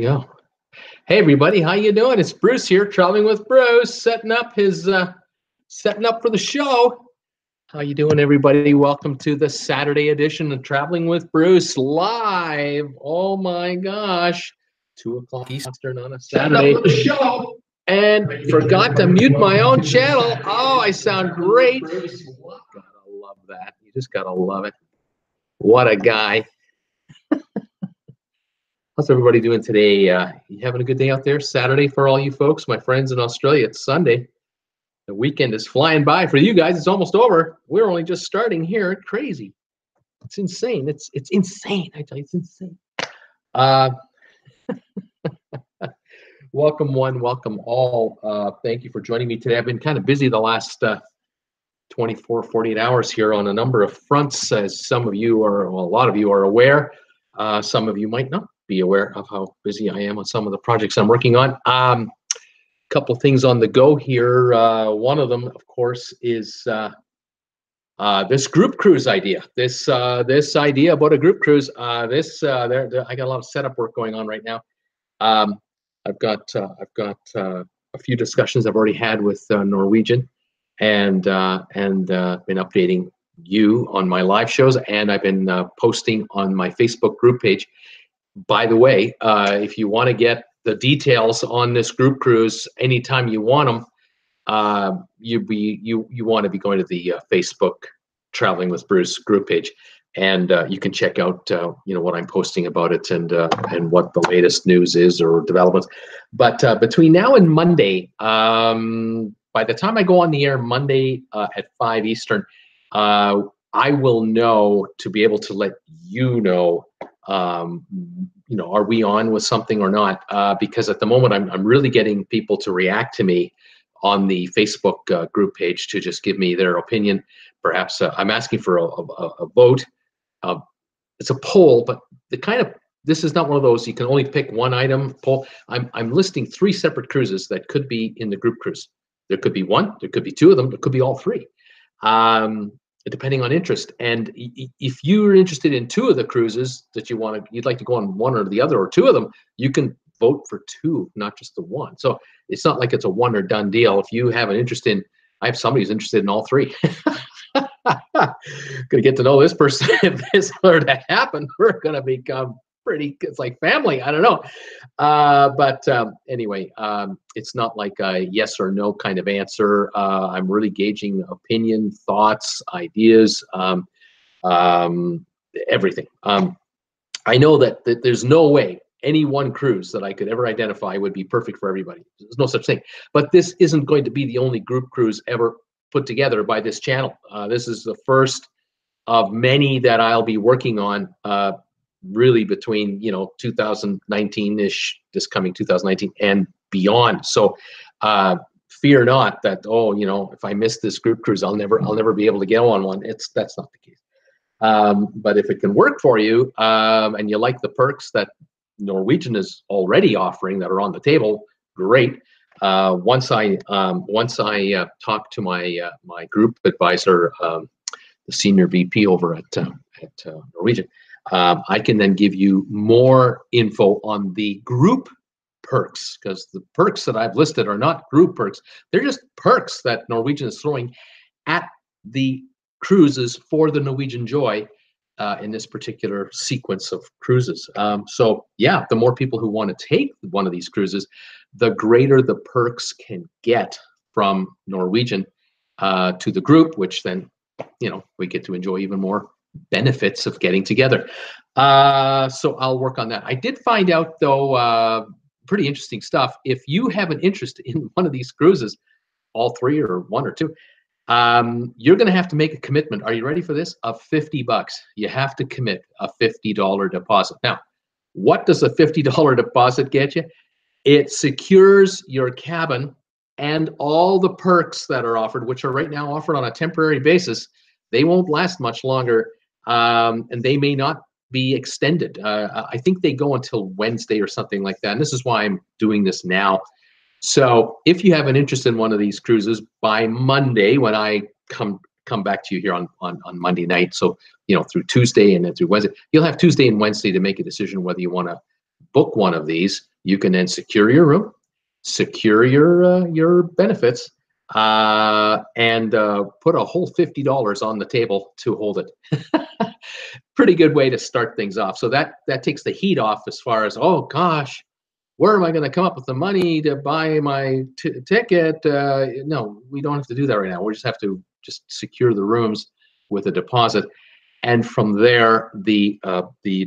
go. Hey everybody, how you doing? It's Bruce here, traveling with Bruce, setting up for the show. How you doing, everybody? Welcome to the Saturday edition of Traveling with Bruce live. Oh my gosh, 2 o'clock Eastern on a Saturday. For the show. And forgot to mute my own channel. Oh, I sound great. Gotta love that. You just gotta love it. What a guy. How's everybody doing today? You having a good day out there? Saturday for all you folks, my friends in Australia. It's Sunday. The weekend is flying by. For you guys, it's almost over. We're only just starting here. Crazy. It's insane. It's insane. I tell you, it's insane. Welcome one, welcome all. Thank you for joining me today. I've been kind of busy the last 24, 48 hours here on a number of fronts, as some of you are, well, a lot of you are aware. Some of you might not be aware of how busy I am on some of the projects I'm working on. Couple things on the go here. One of them, of course, is this group cruise idea. This idea about a group cruise. I got a lot of setup work going on right now. I've got a few discussions I've already had with Norwegian, and been updating you on my live shows, and I've been posting on my Facebook group page. By the way, if you want to get the details on this group cruise anytime you want them, you want to be going to the Facebook Traveling with Bruce group page, and you can check out what I'm posting about it and what the latest news is or developments. But between now and Monday, by the time I go on the air Monday at 5 Eastern, I will know to be able to let you know, are we on with something or not? Because at the moment, I'm really getting people to react to me on the Facebook group page to just give me their opinion. Perhaps I'm asking for a vote. It's a poll, but this is not one of those you can only pick one item poll. I'm listing 3 separate cruises that could be in the group cruise. There could be 1, there could be 2 of them, there could be all 3. Depending on interest. And if you're interested in 2 of the cruises that you'd like to go on one or the other, or 2 of them, you can vote for 2, not just the 1. So it's not like it's a one or done deal. If you have an interest in, I have somebody who's interested in all 3. Gonna get to know this person. If this were to happen, we're gonna become it's like family. I don't know. But anyway, it's not like a yes or no kind of answer. I'm really gauging opinion, thoughts, ideas, everything. I know that there's no way any one cruise that I could ever identify would be perfect for everybody. There's no such thing. But this isn't going to be the only group cruise ever put together by this channel. This is the first of many that I'll be working on, really between 2019-ish, this coming 2019 and beyond. So fear not that, if I miss this group cruise, I'll never be able to get on one. That's not the case. But if it can work for you, and you like the perks that Norwegian is already offering that are on the table, great. Once I talk to my group advisor, the senior VP over at Norwegian, I can then give you more info on the group perks, because the perks that I've listed are not group perks. They're just perks that Norwegian is throwing at the cruises for the Norwegian Joy in this particular sequence of cruises. So yeah, the more people who want to take one of these cruises, the greater the perks can get from Norwegian to the group, which then, we get to enjoy even more benefits of getting together. So I'll work on that. I did find out, though, pretty interesting stuff. If you have an interest in one of these cruises, all 3 or 1 or 2, you're going to have to make a commitment. Are you ready for this? Of $50. You have to commit a $50 deposit. Now, what does a $50 deposit get you? It secures your cabin and all the perks that are offered, which are right now offered on a temporary basis. They won't last much longer, and they may not be extended. I think they go until Wednesday or something like that. And this is why I'm doing this now. So if you have an interest in one of these cruises, by Monday, when I come back to you here on Monday night, so through Tuesday and then through Wednesday, you'll have Tuesday and Wednesday to make a decision whether you want to book one of these You can then secure your room, secure your benefits, and put a whole $50 on the table to hold it. Pretty good way to start things off. So that takes the heat off as far as, oh gosh, where am I going to come up with the money to buy my ticket? No, we don't have to do that right now. We just have to just secure the rooms with a deposit. And from there, the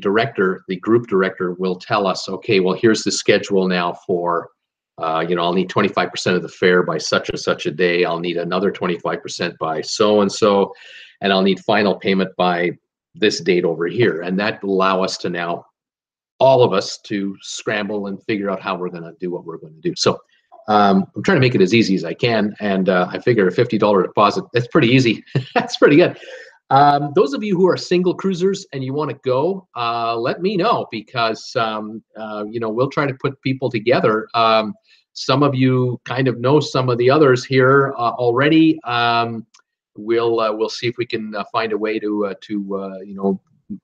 director, the group director, will tell us, okay, well, here's the schedule now for, I'll need 25% of the fare by such and such a day. I'll need another 25% by so and so, and I'll need final payment by this date over here. And that will allow us to now, all of us, to scramble and figure out how we're going to do what we're going to do. So I'm trying to make it as easy as I can, and I figure a $50 deposit, that's pretty easy. That's pretty good. Those of you who are single cruisers and you want to go, let me know, because we'll try to put people together. Some of you kind of know some of the others here already. We'll see if we can find a way to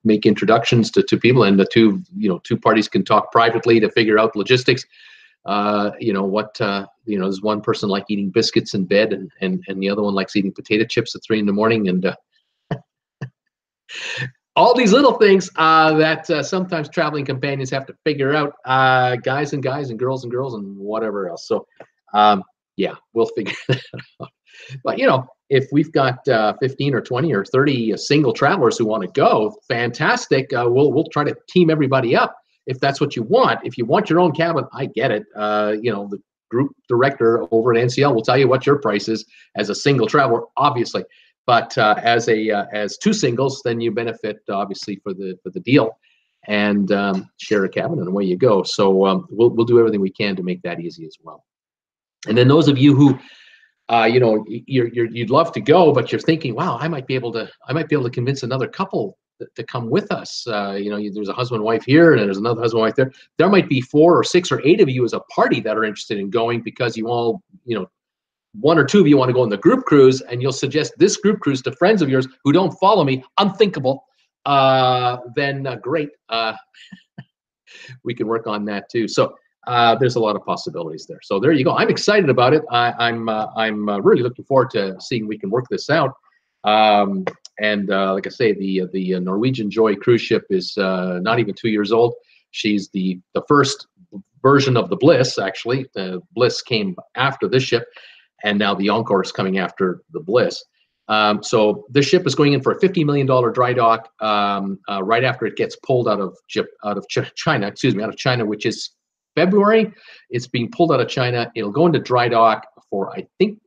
make introductions to people, and the two parties can talk privately to figure out logistics. There's one person like eating biscuits in bed, and the other one likes eating potato chips at 3 in the morning, and all these little things that sometimes traveling companions have to figure out, guys and guys and girls and whatever else. So yeah, we'll figure that out. But if we've got 15 or 20 or 30 single travelers who want to go, fantastic. We'll try to team everybody up if that's what you want. If you want your own cabin, I get it. The group director over at NCL will tell you what your price is as a single traveler, obviously. But as two singles, then you benefit obviously for the deal, and share a cabin, and away you go. So we'll do everything we can to make that easy as well. And then those of you who you'd love to go, but you're thinking, wow, I might be able to convince another couple to come with us. There's a husband and wife here, and there's another husband and wife there. There might be 4 or 6 or 8 of you as a party that are interested in going, because you all, 1 or 2 of you want to go on the group cruise, and you'll suggest this group cruise to friends of yours who don't follow me. Unthinkable. Then great. We can work on that too. So there's a lot of possibilities there. So there you go. I'm excited about it. I'm really looking forward to seeing we can work this out. And like I say, the Norwegian Joy cruise ship is not even 2 years old. She's the first version of the Bliss. Actually, the Bliss came after this ship, and now the Encore is coming after the Bliss. So this ship is going in for a $50 million dry dock right after it gets pulled out of China, which is February. It's being pulled out of China. It'll go into dry dock for I think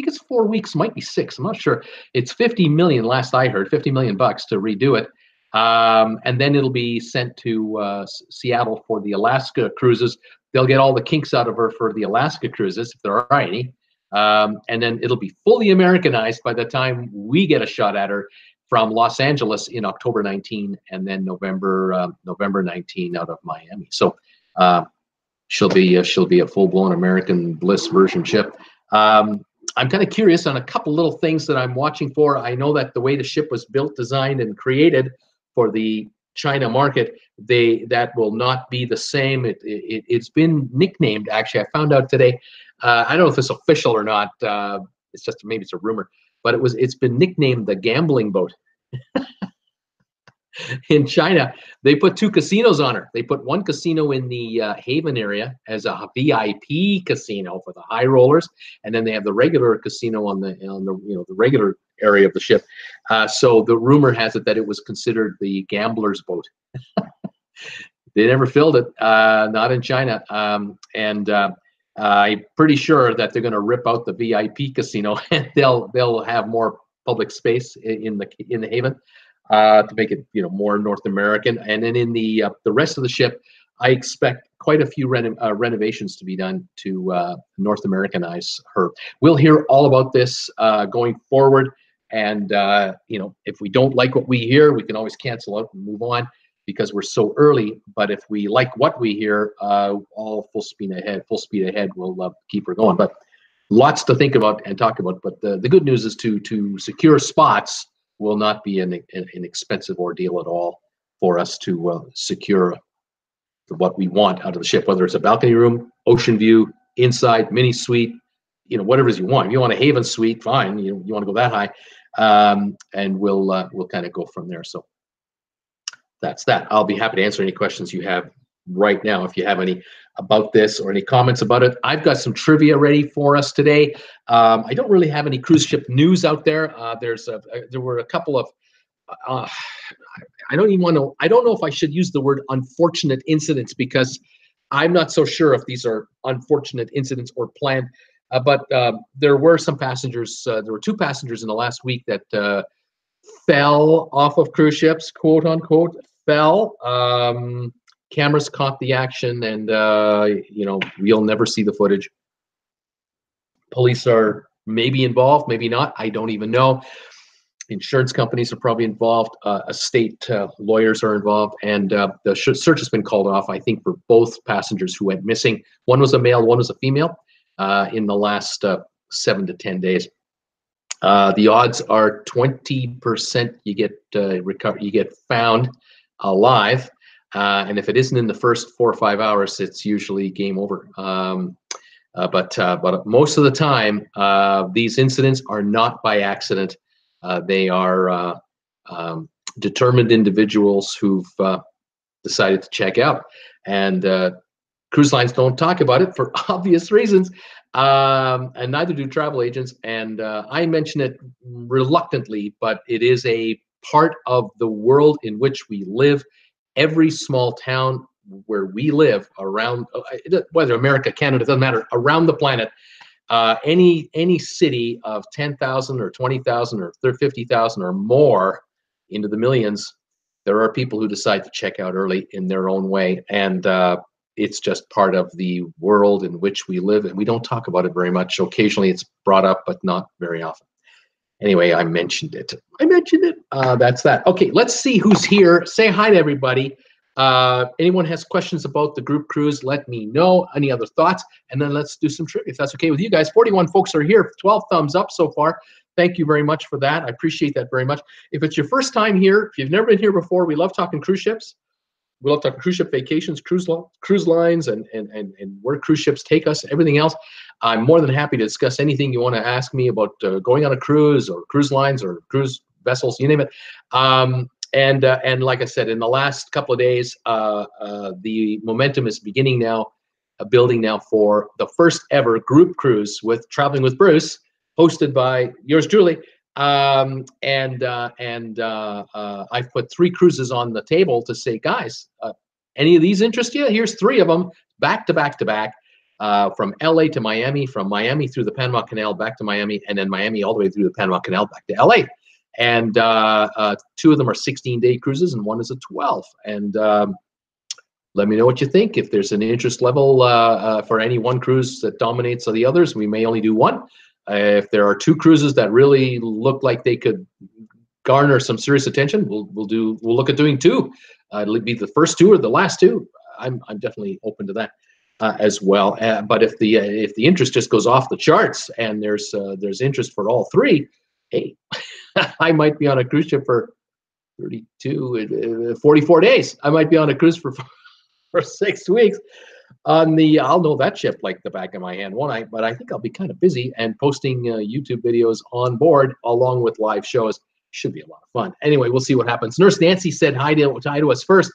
it's 4 weeks, might be 6. I'm not sure. It's 50 million, last I heard, $50 million to redo it. And then it'll be sent to Seattle for the Alaska cruises. They'll get all the kinks out of her for the Alaska cruises, if there are any. And then it'll be fully Americanized by the time we get a shot at her from Los Angeles in October 19, and then November 19 out of Miami. So she'll be a full-blown American Bliss version ship. I'm kind of curious on a couple little things that I'm watching for. I know that the way the ship was built, designed, and created for the China market, that will not be the same. It's been nicknamed, actually. I found out today. I don't know if it's official or not. It's just, maybe it's a rumor, but it's been nicknamed the gambling boat. In China, they put 2 casinos on her. They put one casino in the Haven area as a VIP casino for the high rollers, and then they have the regular casino on the regular area of the ship. So the rumor has it that it was considered the gambler's boat. They never filled it, not in China, and I'm pretty sure that they're going to rip out the VIP casino, and they'll have more public space in the Haven. To make it more North American, and then in the rest of the ship, I expect quite a few renovations to be done to North Americanize her. We'll hear all about this going forward, and if we don't like what we hear, we can always cancel out and move on, because we're so early. But if we like what we hear, all full speed ahead. We'll keep her going. But lots to think about and talk about. But the good news is to secure spots will not be an expensive ordeal at all for us to secure what we want out of the ship, whether it's a balcony room, ocean view, inside, mini suite, you know, whatever it is you want. If you want a haven suite, fine. You want to go that high, and we'll kind of go from there. So that's that. I'll be happy to answer any questions you have right now if you have any about this or any comments about it. I've got some trivia ready for us today. I don't really have any cruise ship news out there. There were a couple of I don't know if I should use the word unfortunate incidents, because I'm not so sure if these are unfortunate incidents or planned. But there were some passengers. There were 2 passengers in the last week that fell off of cruise ships, quote unquote, fell. Cameras caught the action, and you know, we'll never see the footage. Police are maybe involved, maybe not. I don't even know. Insurance companies are probably involved. State lawyers are involved, and the search has been called off, I think, for both passengers who went missing. One was a male, one was a female, in the last 7 to 10 days. The odds are 20% you get found alive, and if it isn't in the first 4 or 5 hours, it's usually game over. But most of the time, these incidents are not by accident. They are determined individuals who've decided to check out, and cruise lines don't talk about it for obvious reasons, and neither do travel agents. And I mention it reluctantly, but it is a part of the world in which we live. Every small town where we live around, whether America, Canada, doesn't matter, around the planet, any city of 10,000 or 20,000 or 50,000 or more into the millions, there are people who decide to check out early in their own way, and it's just part of the world in which we live, and we don't talk about it very much. Occasionally it's brought up, but not very often. Anyway, I mentioned it. That's that. Okay, let's see who's here. Say hi to everybody. Anyone has questions about the group cruise, let me know. Any other thoughts? And then let's do some trivia, if that's okay with you guys. 41 folks are here, 12 thumbs up so far. Thank you very much for that. I appreciate that very much. If it's your first time here, if you've never been here before, we love talking cruise ships. We love talking cruise ship vacations, cruise lines, and where cruise ships take us, everything else. I'm more than happy to discuss anything you want to ask me about going on a cruise or cruise lines or cruise vessels, you name it. And like I said, in the last couple of days, the momentum is beginning now, building now for the first ever group cruise with Traveling with Bruce, hosted by yours truly. I've put 3 cruises on the table to say, guys, any of these interest you? Here's 3 of them, back to back to back, from LA to Miami, from Miami through the Panama Canal back to Miami, and then Miami all the way through the Panama Canal back to LA. And 2 of them are 16-day cruises, and 1 is a 12. And let me know what you think. If there's an interest level for any one cruise that dominates the others, we may only do 1. If there are 2 cruises that really look like they could garner some serious attention, we'll look at doing 2. It'll be the first 2 or the last 2. I'm definitely open to that as well. But if the interest just goes off the charts and there's interest for all 3, hey, I might be on a cruise ship for 44 days. I might be on a cruise for 6 weeks. I'll know that ship like the back of my hand, won't I? But I think I'll be kind of busy and posting YouTube videos on board along with live shows. Should be a lot of fun. Anyway, we'll see what happens. Nurse Nancy said hi to us first.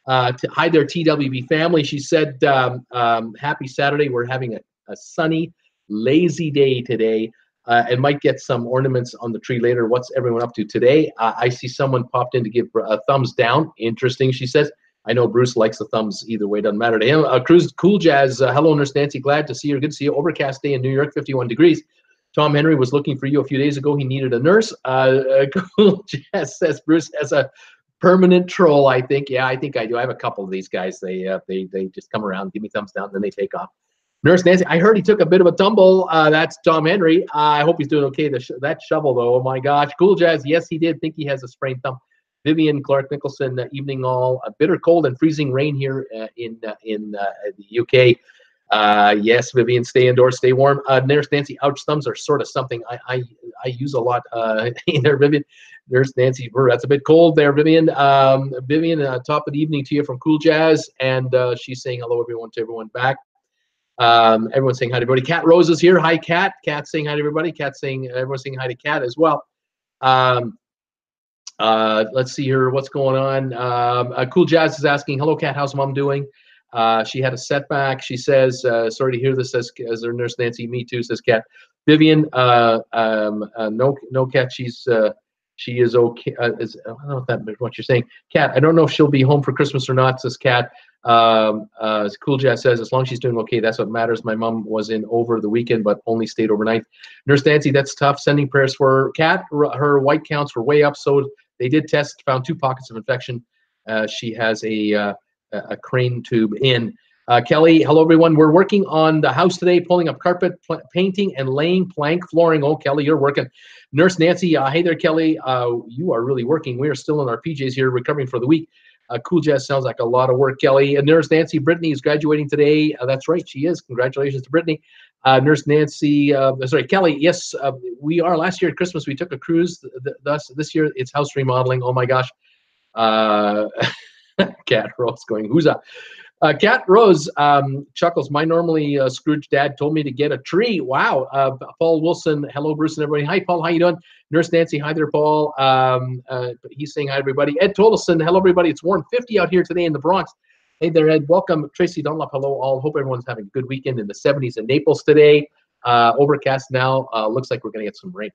Hi there, TWB family. She said, happy Saturday. We're having a sunny, lazy day today. And might get some ornaments on the tree later. What's everyone up to today? I see someone popped in to give a thumbs down. Interesting, she says. I know Bruce likes the thumbs either way. Doesn't matter to him. Cruise Cool Jazz. Hello, Nurse Nancy. Glad to see you. Good to see you. Overcast day in New York, 51 degrees. Tom Henry was looking for you a few days ago. He needed a nurse. Cool Jazz says Bruce has a permanent troll, I think. Yeah, I think I do. I have a couple of these guys. They just come around, give me thumbs down, then they take off. Nurse Nancy, I heard he took a bit of a tumble. That's Tom Henry. I hope he's doing okay. That shovel, though, oh my gosh. Cool Jazz, yes, he did. Think he has a sprained thumb. Vivian Clark Nicholson, evening all. A bitter cold and freezing rain here in the UK. Yes, Vivian, stay indoors, stay warm. Nurse Nancy, ouch, thumbs are sort of something I use a lot in there, Vivian. Nurse Nancy, that's a bit cold there, Vivian. Vivian, top of the evening to you from Cool Jazz, and she's saying hello everyone to everyone back. Everyone's saying hi to everybody. Cat Rose is here. Hi, Cat. Cat saying hi to everybody. Cat saying everyone's saying hi to Cat as well. Let's see here. What's going on? Cool Jazz is asking, hello, Cat. How's Mom doing? She had a setback. She says, sorry to hear this, says her Nurse Nancy. Me too, says Cat. Vivian, no, Cat. She is okay. I don't know if that what you're saying. Cat, I don't know if she'll be home for Christmas or not, says Cat. Cool Jazz says, as long as she's doing okay, that's what matters. My mom was in over the weekend, but only stayed overnight. Nurse Nancy, that's tough. Sending prayers for Cat. Her white counts were way up, so they did test, found 2 pockets of infection. She has a crane tube in. Kelly, hello everyone. We're working on the house today, pulling up carpet, painting, and laying plank flooring. Oh, Kelly, you're working. Nurse Nancy, hey there, Kelly. You are really working. We are still in our PJs here, recovering for the week. Cool Jazz sounds like a lot of work, Kelly. And Nurse Nancy, Brittany is graduating today. That's right, she is. Congratulations to Brittany. Nurse Nancy, sorry, Kelly, yes, we are. Last year at Christmas, we took a cruise. This year, it's house remodeling. Oh, my gosh. Cat Rose going, who's up? Cat Rose chuckles. My normally Scrooge dad told me to get a tree. Wow. Paul Wilson, hello, Bruce and everybody. Hi, Paul. How you doing? Nurse Nancy, hi there, Paul. He's saying hi, everybody. Ed Tolleson, hello, everybody. It's warm 50 out here today in the Bronx. Hey there, Ed. Welcome. Tracy Dunlop, hello, all. Hope everyone's having a good weekend in the 70s in Naples today. Overcast now. Looks like we're going to get some rain.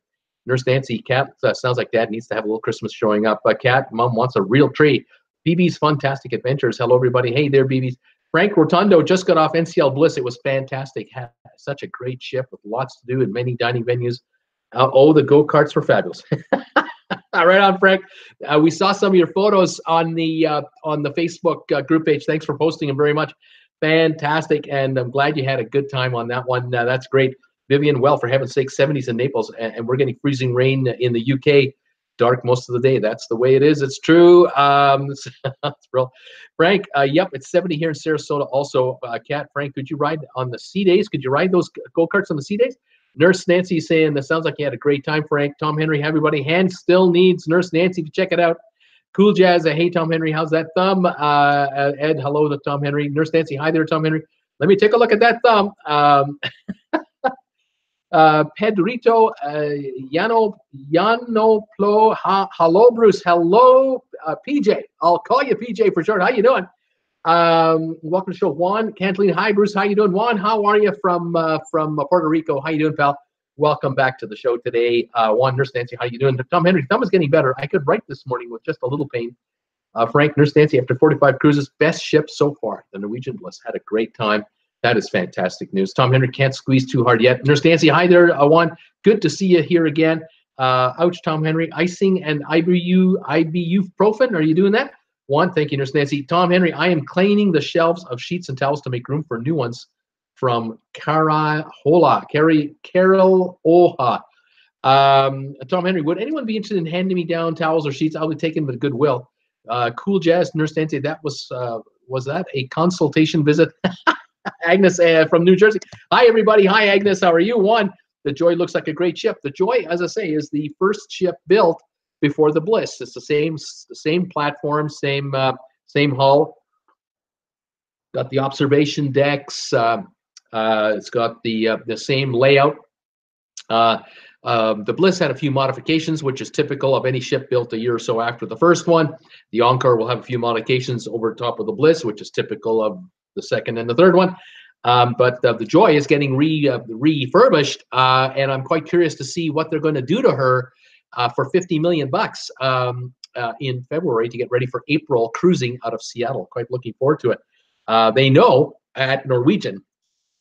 Nurse Nancy, Cat, sounds like Dad needs to have a little Christmas showing up. Cat, Mom wants a real tree. BB's Fantastic Adventures. Hello, everybody. Hey there, BB's. Frank Rotundo just got off NCL Bliss. It was fantastic. Had such a great ship with lots to do and many dining venues. The go-karts were fabulous. Right on, Frank. We saw some of your photos on the Facebook group page. Thanks for posting them very much. Fantastic, and I'm glad you had a good time on that one. That's great. Vivian, well, for heaven's sake, 70s in Naples, and we're getting freezing rain in the UK. Dark most of the day. That's the way it is. It's true. That's real. Frank, yep, it's 70 here in Sarasota. Also, Cat, Frank, could you ride on the sea days? Could you ride those go-karts on the sea days? Nurse Nancy saying that sounds like you had a great time, Frank. Tom Henry, everybody. Hand still needs Nurse Nancy to check it out. Cool Jazz, hey, Tom Henry, how's that thumb? Ed, hello to Tom Henry. Nurse Nancy, hi there, Tom Henry. Let me take a look at that thumb. Pedrito, Yano Plo, hello, Bruce. Hello, PJ. I'll call you PJ for short. How you doing? Welcome to the show. Juan Cantley. Hi, Bruce. How you doing? Juan, how are you from Puerto Rico? How you doing, pal? Welcome back to the show today. Juan, Nurse Nancy, how you doing? Tom Henry, thumb is getting better. I could write this morning with just a little pain. Frank, Nurse Nancy, after 45 cruises, best ship so far. The Norwegian Bliss had a great time. That is fantastic news. Tom Henry can't squeeze too hard yet. Nurse Nancy, hi there, Juan. Good to see you here again. Ouch, Tom Henry. Icing and ibuprofen. Are you doing that? Juan, thank you, Nurse Nancy. Tom Henry, I am cleaning the shelves of sheets and towels to make room for new ones from Carol Oha. Tom Henry, would anyone be interested in handing me down towels or sheets? I'll be taken with goodwill. Cool Jazz, Nurse Nancy, that was that a consultation visit? Agnes from New Jersey. Hi, everybody. Hi, Agnes. How are you? One, the Joy looks like a great ship. The Joy, as I say, is the first ship built before the Bliss. It's the same platform, same hull. Got the observation decks. It's got the same layout. The Bliss had a few modifications, which is typical of any ship built a year or so after the first one. The Encore will have a few modifications over top of the Bliss, which is typical of the second and the third one. But the Joy is getting refurbished, and I'm quite curious to see what they're going to do to her for $50 million in February to get ready for April cruising out of Seattle. Quite looking forward to it. They know at Norwegian,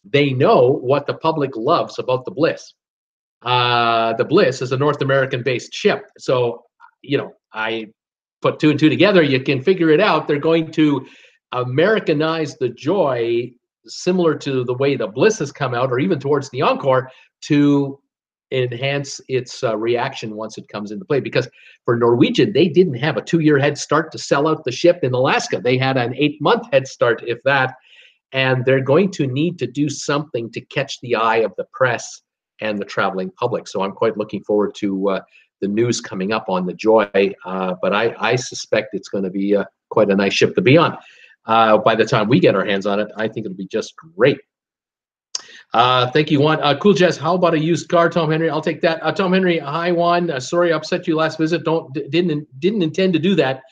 they know what the public loves about the Bliss. The Bliss is a North American-based ship, so I put 2 and 2 together. You can figure it out. They're going to Americanize the Joy, similar to the way the Bliss has come out, or even towards the Encore, to enhance its reaction once it comes into play. Because for Norwegian, they didn't have a 2-year head start to sell out the ship in Alaska. They had an 8-month head start, if that. and they're going to need to do something to catch the eye of the press and the traveling public. So I'm quite looking forward to the news coming up on the Joy, but I suspect it's going to be quite a nice ship to be on. By the time we get our hands on it, I think it'll be just great. Thank you, Juan. Cool Jess, how about a used car, Tom Henry? I'll take that. Tom Henry, hi, Juan. Sorry I upset you last visit. Didn't intend to do that.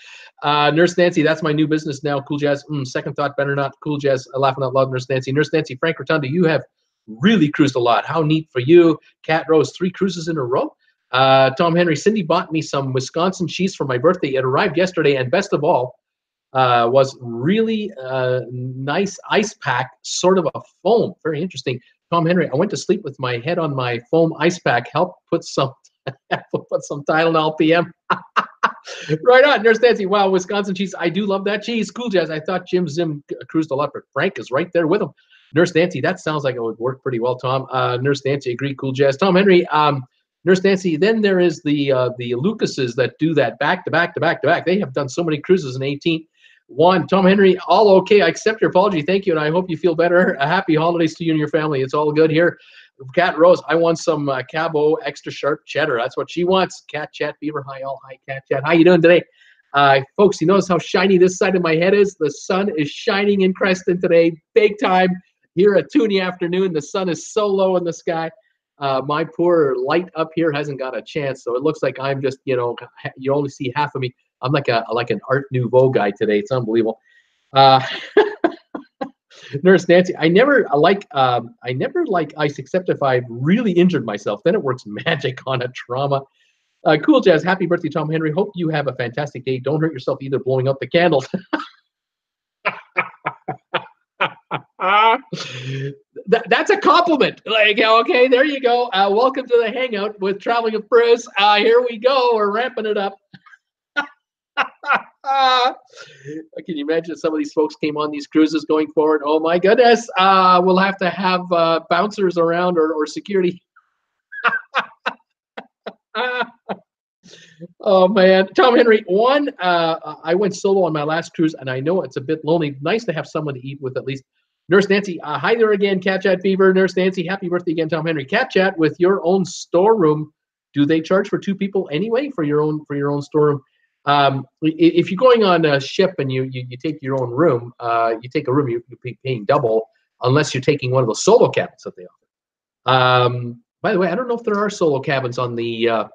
Nurse Nancy, that's my new business now. Cool Jazz, second thought, better not. Cool Jazz, laughing out loud. Nurse Nancy, Frank Rotunda, you have really cruised a lot. How neat for you. Cat Rose, 3 cruises in a row. Tom Henry, Cindy bought me some Wisconsin cheese for my birthday. It arrived yesterday, and best of all, was really nice ice pack, sort of a foam. Very interesting. Tom Henry, I went to sleep with my head on my foam ice pack. Help put some Tylenol PM. Right on, Nurse Nancy. Wow, Wisconsin cheese. I do love that cheese. Cool Jazz. I thought Jim Zim cruised a lot, but Frank is right there with him. Nurse Nancy, that sounds like it would work pretty well, Tom. Nurse Nancy, agree. Cool Jazz. Tom Henry, Nurse Nancy, then there is the Lucases that do that back to back to back to back. They have done so many cruises in 18. One, Tom Henry, all okay. I accept your apology. Thank you, and I hope you feel better. Happy holidays to you and your family. It's all good here. Cat Rose, I want some Cabo extra sharp cheddar. That's what she wants. Cat Chat Beaver, hi all. Hi Cat Chat. How you doing today? Folks, you notice how shiny this side of my head is? The sun is shining in Creston today, big time. Here at 2 in the afternoon, the sun is so low in the sky. My poor light up here hasn't got a chance, so it looks like I'm just, you you only see half of me. I'm like an Art Nouveau guy today. It's unbelievable. Nurse Nancy, I never like ice except if I've really injured myself. Then it works magic on a trauma. Cool Jazz, happy birthday, Tom Henry. Hope you have a fantastic day. Don't hurt yourself either blowing out the candles. That's a compliment. Like, okay, there you go. Welcome to the hangout with Traveling with Bruce. Here we go. We're ramping it up. Can you imagine if some of these folks came on these cruises going forward? Oh my goodness. We'll have to have bouncers around or security. Oh man, Tom Henry, one, I went solo on my last cruise, and I know it's a bit lonely. Nice to have someone to eat with at least. Nurse Nancy, hi there again, Cat Chat Fever. Nurse Nancy, happy birthday again, Tom Henry. Cat Chat, with your own storeroom, do they charge for 2 people anyway for your own storeroom? If you're going on a ship and you take your own room, you take a room, you're paying double, unless you're taking one of those solo cabins that they offer. By the way, I don't know if there are solo cabins on the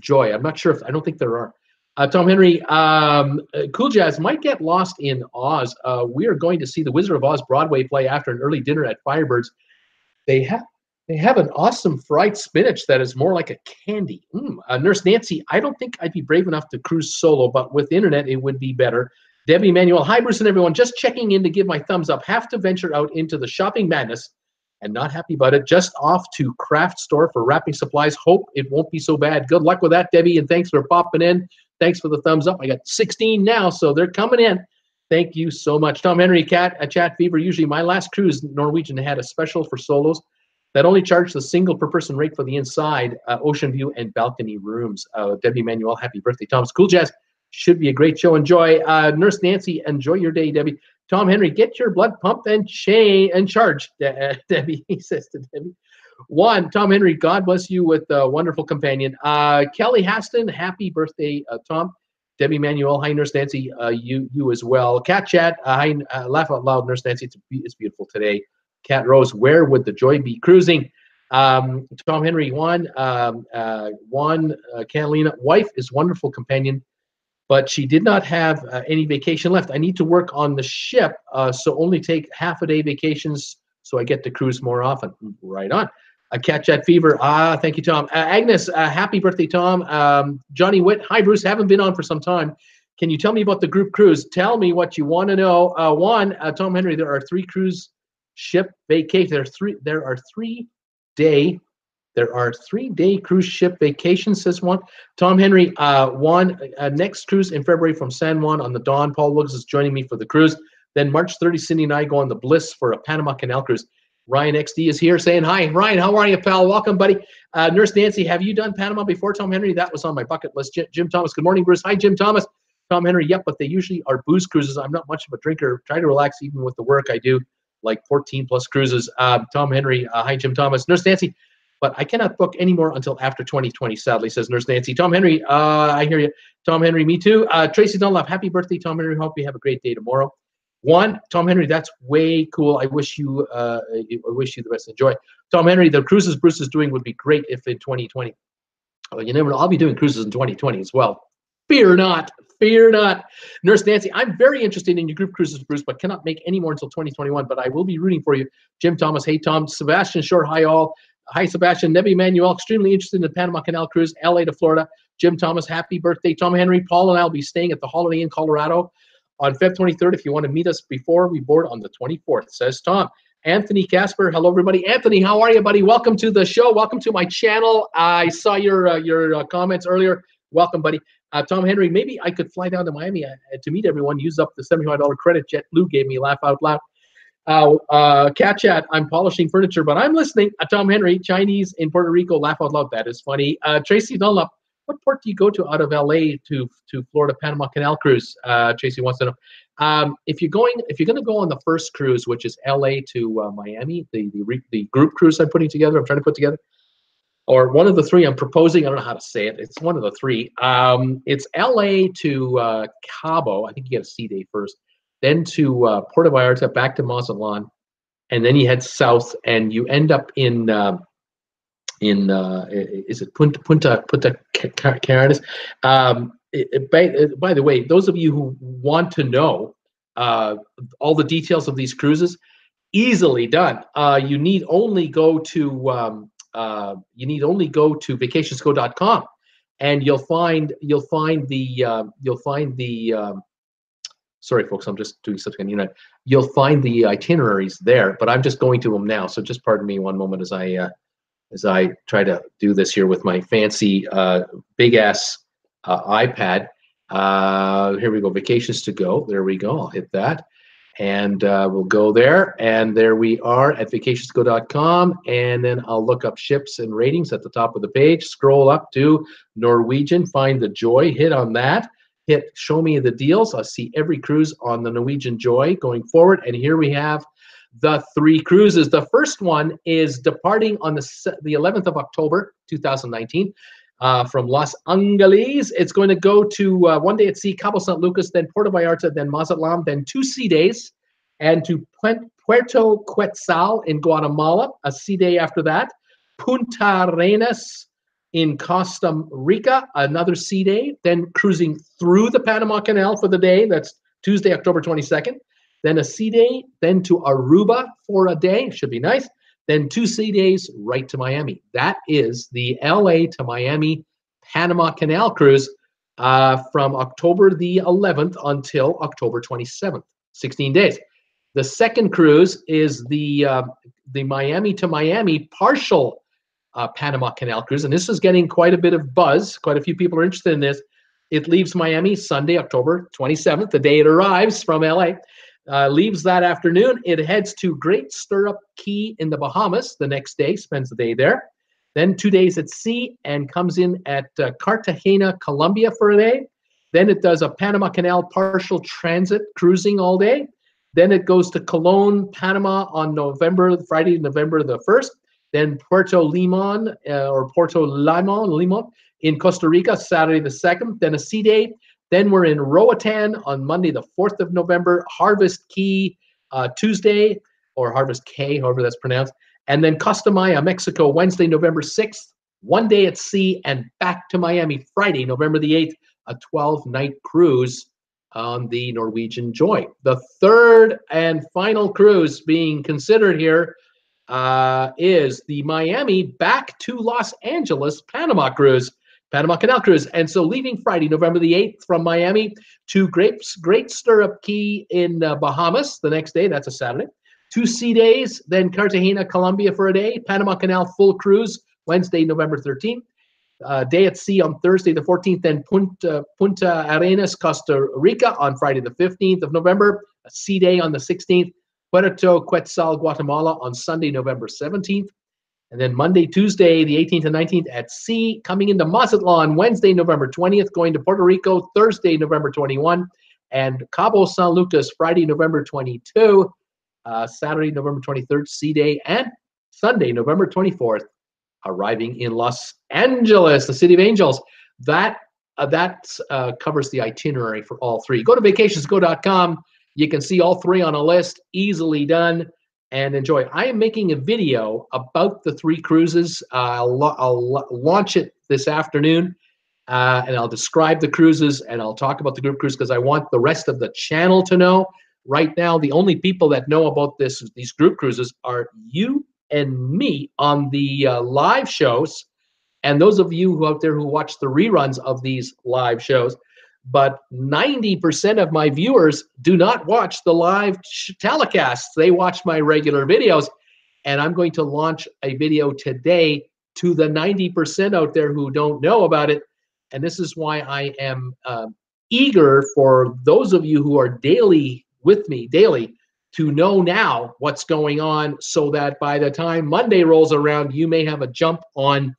Joy. I'm not sure I don't think there are. Tom Henry, Cool Jazz might get lost in Oz. We are going to see the Wizard of Oz Broadway play after an early dinner at Firebirds. They have an awesome fried spinach that is more like a candy. Nurse Nancy, I don't think I'd be brave enough to cruise solo, but with the internet, it would be better. Debbie Manuel, hi Bruce and everyone. Just checking in to give my thumbs up. Have to venture out into the shopping madness and not happy about it. Just off to craft store for wrapping supplies. Hope it won't be so bad. Good luck with that, Debbie, and thanks for popping in. Thanks for the thumbs up. I got 16 now, so they're coming in. Thank you so much. Tom Henry, Chat Fever. Usually my last cruise, Norwegian had a special for solos that only charged the single per person rate for the inside, ocean view, and balcony rooms. Debbie Manuel, happy birthday. Tom's Cool Jazz. Should be a great show. Enjoy. Nurse Nancy, enjoy your day, Debbie. Tom Henry, get your blood pumped and charged, Debbie, he says to Debbie. One, Tom Henry, God bless you with a wonderful companion. Kelly Haston, happy birthday, Tom. Debbie Manuel, hi, Nurse Nancy, you as well. Cat Chat, hi, laugh out loud, Nurse Nancy, it's beautiful today. Cat Rose, where would the Joy be cruising? Tom Henry, Catalina, wife is wonderful companion, but she did not have any vacation left. I need to work on the ship, so only take half-a-day vacations so I get to cruise more often. Right on. Cat Chat Fever, thank you, Tom. Agnes, happy birthday, Tom. Johnny Witt, hi, Bruce, haven't been on for some time. Can you tell me about the group cruise? Tell me what you want to know. Tom Henry, there are 3 cruise ship vacations. There are 3-day cruise ship vacations, says one. Tom Henry, next cruise in February from San Juan on the Dawn. Paul Wilkes is joining me for the cruise. Then March 30, Cindy and I go on the Bliss for a Panama Canal cruise. Ryan XD is here saying hi. Ryan, how are you, pal? Welcome, buddy. Nurse Nancy, have you done Panama before, Tom Henry? That was on my bucket list. Jim Thomas, good morning, Bruce. Hi, Jim Thomas. Tom Henry, yep, but they usually are booze cruises. I'm not much of a drinker. Try to relax even with the work I do. like 14 plus cruises. Tom Henry, hi Jim Thomas, Nurse Nancy, but I cannot book anymore until after 2020, sadly, says Nurse Nancy. Tom Henry, I hear you. Tom Henry, me too. Tracy Dunlop, happy birthday, Tom Henry. Hope you have a great day tomorrow. Tom Henry, that's way cool. I wish you the best. Enjoy. Tom Henry, the cruises Bruce is doing would be great if in 2020. Well, you never know. I'll be doing cruises in 2020 as well. Fear not. Fear not. Nurse Nancy, I'm very interested in your group cruises, Bruce, but cannot make any more until 2021. But I will be rooting for you. Jim Thomas, hey, Tom. Sebastian Shore, hi, all. Hi, Sebastian. Nebi Manuel, extremely interested in the Panama Canal cruise, LA to Florida. Jim Thomas, happy birthday. Tom Henry, Paul and I will be staying at the Holiday Inn, Colorado on Feb 23rd. If you want to meet us before we board on the 24th, says Tom. Anthony Casper, hello everybody. Anthony, how are you, buddy? Welcome to the show. Welcome to my channel. I saw your comments earlier. Welcome, buddy. Tom Henry, maybe I could fly down to Miami to meet everyone. Use up the $75 credit JetBlue gave me. Laugh out loud. Cat Chat, I'm polishing furniture, but I'm listening. Tom Henry, Chinese in Puerto Rico. Laugh out loud. That is funny. Tracy Dunlop, what port do you go to out of LA to Florida Panama Canal cruise? Tracy wants to know. If you're going to go on the first cruise, which is LA to Miami, the group cruise I'm putting together, I'm trying to put together, or one of the three I'm proposing. I don't know how to say it. It's one of the three. It's LA to Cabo. I think you get a sea day first, then to Puerto Vallarta, back to Mazatlan, and then you head south, and you end up in is it Punta Caranas? By the way, those of you who want to know all the details of these cruises, easily done. You need only go to vacationsgo.com, and you'll find the sorry folks, I'm just doing something on the internet. You'll find the itineraries there, but I'm just going to them now. So just pardon me one moment as I try to do this here with my fancy big ass iPad. Here we go, Vacations to Go. There we go. I'll hit that, and we'll go there, and there we are at vacationsgo.com, and then I'll look up ships and ratings at the top of the page. Scroll up to Norwegian, find the Joy, hit on that, hit Show Me the Deals. I'll see every cruise on the Norwegian Joy going forward, and here we have the three cruises. The first one is departing on the 11th of October, 2019. From Los Angeles. It's going to go to one day at sea, Cabo San Lucas, then Puerto Vallarta, then Mazatlan, then 2 sea days, and to Puerto Quetzal in Guatemala, a sea day after that. Punta Arenas in Costa Rica, another sea day, then cruising through the Panama Canal for the day. That's Tuesday, October 22nd. Then a sea day, then to Aruba for a day. Should be nice. Then 2 sea days right to Miami. That is the LA to Miami Panama Canal cruise from October the 11th until October 27th, 16 days. The second cruise is the Miami to Miami partial Panama Canal cruise, and this is getting quite a bit of buzz. Quite a few people are interested in this. It leaves Miami Sunday, October 27th, the day it arrives from LA. Leaves that afternoon. It heads to Great Stirrup Key in the Bahamas the next day, spends the day there. Then 2 days at sea and comes in at Cartagena, Colombia for a day. Then it does a Panama Canal partial transit cruising all day. Then it goes to Colón, Panama on Friday, November the 1st. Then Puerto Limon in Costa Rica, Saturday the 2nd. Then a sea day. Then we're in Roatan on Monday, the 4th of November, Harvest Key Tuesday, or Harvest Cay, however that's pronounced. And then Costa Maya, Mexico, Wednesday, November 6th, 1 day at sea, and back to Miami Friday, November the 8th, a 12-night cruise on the Norwegian Joy. The third and final cruise being considered here is the Miami back to Los Angeles Panama cruise. Panama Canal cruise. And so leaving Friday, November the 8th from Miami to Great Stirrup Key in Bahamas the next day. That's a Saturday. 2 sea days, then Cartagena, Colombia for a day. Panama Canal full cruise, Wednesday, November 13th. Day at sea on Thursday the 14th, then Punta Arenas, Costa Rica on Friday the 15th of November. A sea day on the 16th. Puerto Quetzal, Guatemala on Sunday, November 17th. And then Monday, Tuesday, the 18th and 19th at sea, coming into Mazatlan, Wednesday, November 20th, going to Puerto Rico, Thursday, November 21, and Cabo San Lucas, Friday, November 22. Saturday, November 23rd, Sea Day, and Sunday, November 24th, arriving in Los Angeles, the City of Angels. That covers the itinerary for all three. Go to vacationsgo.com. You can see all three on a list, easily done, and enjoy. I am making a video about the three cruises. I'll launch it this afternoon, and I'll describe the cruises, and I'll talk about the group cruise because I want the rest of the channel to know. Right now, the only people that know about these group cruises are you and me on the live shows, and those of you who out there who watch the reruns of these live shows. But 90% of my viewers do not watch the live telecasts. They watch my regular videos, and I'm going to launch a video today to the 90% out there who don't know about it. And this is why I am eager for those of you who are with me daily to know now what's going on, so that by the time Monday rolls around, you may have a jump on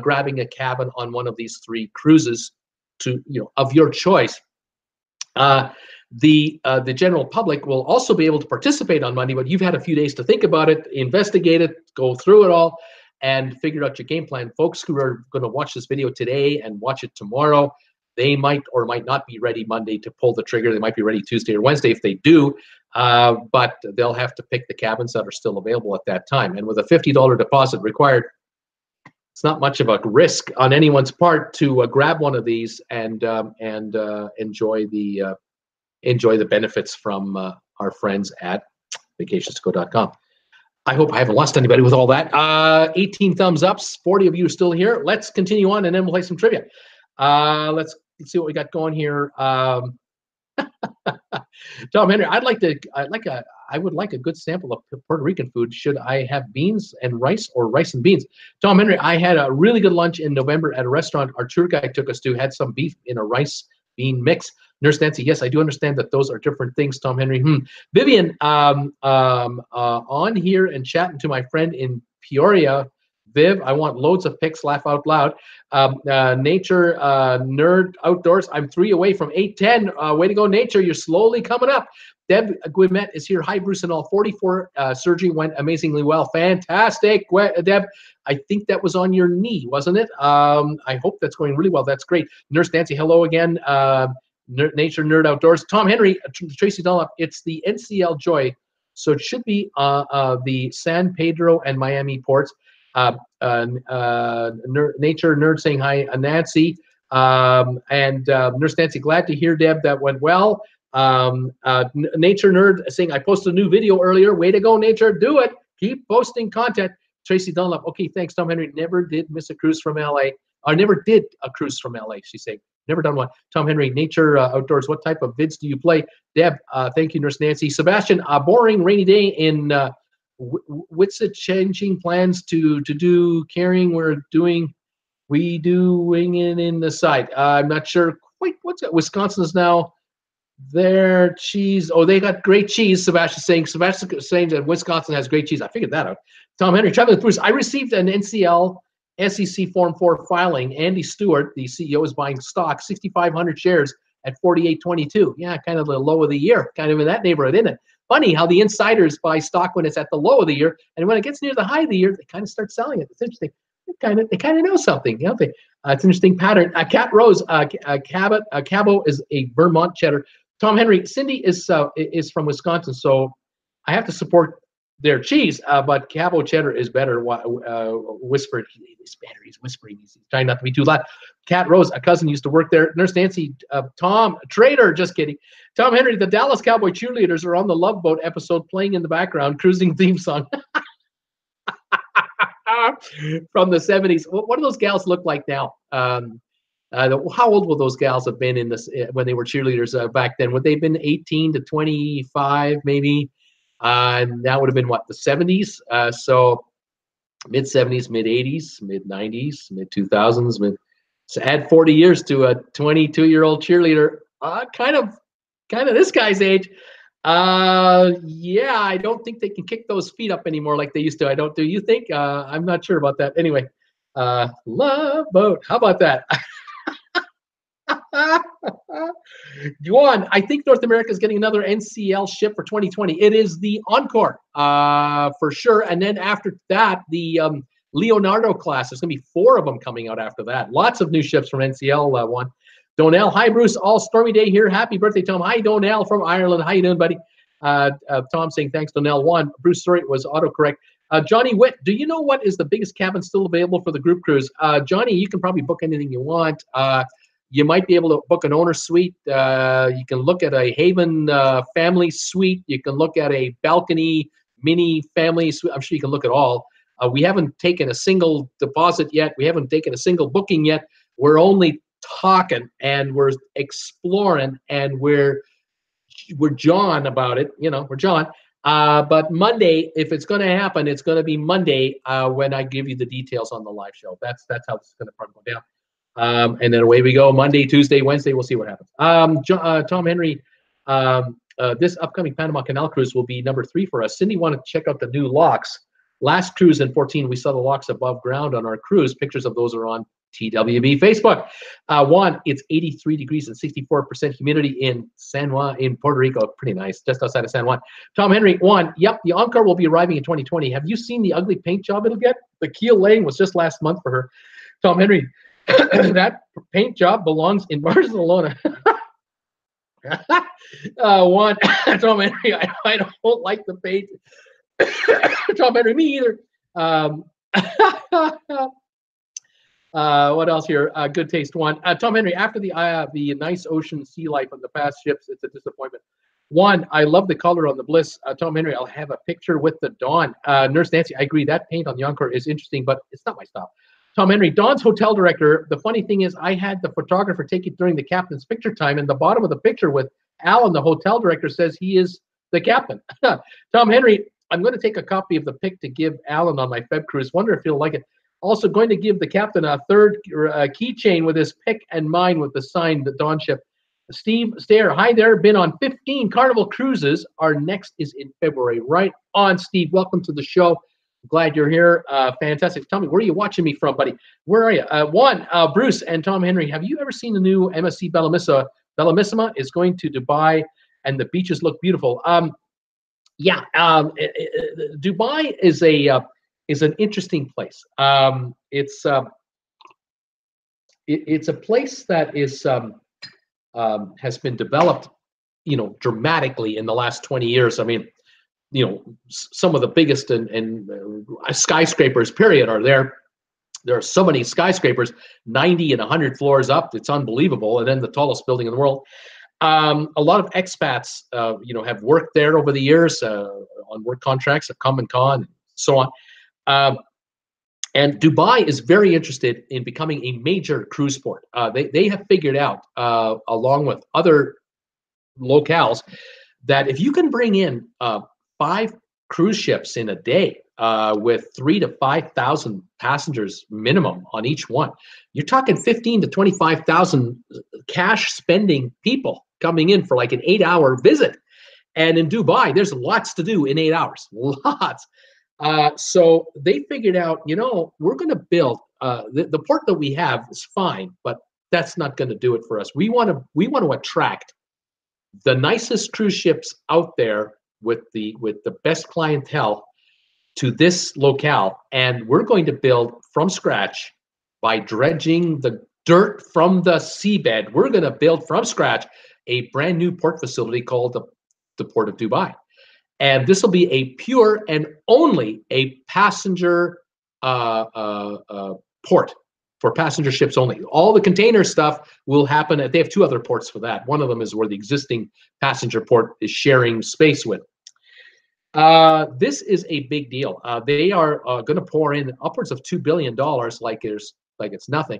grabbing a cabin on one of these three cruises of your choice. The general public will also be able to participate on Monday, but you've had a few days to think about it, investigate it, go through it all, and figure out your game plan. Folks who are going to watch this video today and watch it tomorrow, they might or might not be ready Monday to pull the trigger. They might be ready Tuesday or Wednesday if they do, but they'll have to pick the cabins that are still available at that time. And with a $50 deposit required, it's not much of a risk on anyone's part to grab one of these and enjoy the benefits from our friends at vacationsgo.com. I hope I haven't lost anybody with all that. 18 thumbs ups, 40 of you are still here. Let's continue on, and then we'll play some trivia. Let's see what we got going here. Tom Henry, I would like a good sample of Puerto Rican food. Should I have beans and rice, or rice and beans? Tom Henry, I had a really good lunch in November at a restaurant our tour guide took us to, had some beef in a rice bean mix. Nurse Nancy, yes, I do understand that those are different things, Tom Henry. Vivian, on here and chatting to my friend in Peoria. Viv, I want loads of pics, laugh out loud. Nature Nerd Outdoors, I'm 3 away from 810. Way to go, Nature, you're slowly coming up. Deb Guimet is here. Hi, Bruce and all. 44 surgery went amazingly well. Fantastic, Deb. I think that was on your knee, wasn't it? I hope that's going really well. That's great. Nurse Nancy, hello again. Nature Nerd Outdoors. Tom Henry, Tracy Dunlop, it's the NCL Joy, so it should be the San Pedro and Miami ports. Nature Nerd saying hi, Nancy, and Nurse Nancy, glad to hear, Deb, that went well. Nature Nerd saying, I posted a new video earlier. Way to go, Nature, do it. Keep posting content. Tracy Dunlop, okay, thanks, Tom Henry. Never did miss a cruise from LA. I never did a cruise from LA, she's saying. Never done one. Tom Henry, Nature Outdoors, what type of vids do you play? Deb, thank you, Nurse Nancy. Sebastian, a boring rainy day in what's it, changing plans to do carrying? We doing it in the side. I'm not sure quite what's it. Wisconsin is now their cheese. Oh, they got great cheese. Sebastian saying that Wisconsin has great cheese. I figured that out. Tom Henry, traveling with Bruce. I received an NCL SEC Form 4 filing. Andy Stewart, the CEO, is buying stock, 6,500 shares at $48.22. Yeah, kind of the low of the year, kind of in that neighborhood, isn't it? Funny how the insiders buy stock when it's at the low of the year, and when it gets near the high of the year, they kind of start selling it. It's interesting. They kind of know something, don't they? It's an interesting pattern. Cat Rose, Cabo is a Vermont cheddar. Tom Henry, Cindy is from Wisconsin, so I have to support their cheese, but Cabo cheddar is better. Whispered, he's better. He's whispering. He's trying not to be too loud. Cat Rose, a cousin, used to work there. Nurse Nancy, Tom, trader, just kidding. Tom Henry, the Dallas Cowboy cheerleaders are on the Love Boat episode playing in the background, cruising theme song from the 70s. What do those gals look like now? How old will those gals have been in this when they were cheerleaders back then? Would they have been 18 to 25, maybe? That would have been what, the 70s? So mid 70s, mid 80s, mid 90s, mid 2000s. So add 40 years to a 22-year-old cheerleader, kind of this guy's age. Yeah, I don't think they can kick those feet up anymore like they used to. Do you think? I'm not sure about that. Anyway, Love Boat. How about that? Juan, I think North America is getting another NCL ship for 2020. It is the Encore, for sure. And then after that, the Leonardo class. There's going to be 4 of them coming out after that. Lots of new ships from NCL, Juan. Donnell, hi, Bruce. All stormy day here. Happy birthday, Tom. Hi, Donnell from Ireland. How you doing, buddy? Tom saying thanks, Donnell. Juan, Bruce, sorry, it was autocorrect. Johnny Witt, do you know what is the biggest cabin still available for the group cruise? Johnny, you can probably book anything you want. You might be able to book an owner suite. You can look at a Haven family suite. You can look at a balcony mini family suite. I'm sure you can look at all. We haven't taken a single deposit yet. We haven't taken a single booking yet. We're only talking and we're exploring and we're John about it. You know, we're John. But Monday, if it's going to happen, it's going to be Monday when I give you the details on the live show. That's how it's going to go down. And then away we go. Monday, Tuesday, Wednesday. We'll see what happens. Tom Henry, this upcoming Panama Canal cruise will be number 3 for us. Cindy wanted to check out the new locks. Last cruise in 14, we saw the locks above ground on our cruise. Pictures of those are on TWB Facebook. Juan, it's 83 degrees and 64% humidity in San Juan, in Puerto Rico. Pretty nice, just outside of San Juan. Tom Henry, Juan, yep, the Encore will be arriving in 2020. Have you seen the ugly paint job it'll get? The keel laying was just last month for her. Tom Henry, that paint job belongs in Barcelona. Juan, Tom Henry, I don't like the paint. Tom Henry, me either. What else here? Good taste, Juan. Tom Henry, after the nice ocean sea life on the past ships, it's a disappointment. Juan, I love the color on the Bliss. Tom Henry, I'll have a picture with the Dawn. Nurse Nancy, I agree. That paint on the Encore is interesting, but it's not my style. Tom Henry, Dawn's hotel director. The funny thing is, I had the photographer take it during the captain's picture time, and the bottom of the picture with Alan, the hotel director, says he is the captain. Tom Henry, I'm going to take a copy of the pic to give Alan on my Feb cruise. Wonder if he'll like it. Also going to give the captain a 3rd keychain with his pic and mine with the sign, the Dawn ship. Steve Stair, hi there. Been on 15 Carnival cruises. Our next is in February. Right on, Steve. Welcome to the show. Glad you're here. Fantastic. Tell me, where are you watching me from, buddy? Where are you? Juan, Bruce, and Tom Henry, have you ever seen the new MSC Bellamissa? Bellamissima is going to Dubai, and the beaches look beautiful. Dubai is an interesting place. It's a place that is has been developed, dramatically in the last 20 years. I mean, some of the biggest and skyscrapers, period, are there. There are so many skyscrapers, 90 and 100 floors up. It's unbelievable. And then the tallest building in the world. A lot of expats, have worked there over the years on work contracts, have come and gone, and so on. And Dubai is very interested in becoming a major cruise port. They have figured out, along with other locales, that if you can bring in 5 cruise ships in a day with 3,000 to 5,000 passengers minimum on each one, you're talking 15,000 to 25,000 cash spending people coming in for like an 8-hour visit. And in Dubai, there's lots to do in 8 hours, lots. So they figured out, we're going to build the port that we have is fine, but that's not going to do it for us. We want to attract the nicest cruise ships out there with the best clientele to this locale, and we're going to build from scratch by dredging the dirt from the seabed. We're going to build from scratch a brand new port facility called the Port of Dubai. And this will be a pure and only a passenger port for passenger ships only. All the container stuff will happen they have 2 other ports for that. One of them is where the existing passenger port is sharing space with. This is a big deal. They are going to pour in upwards of $2 billion like it's nothing.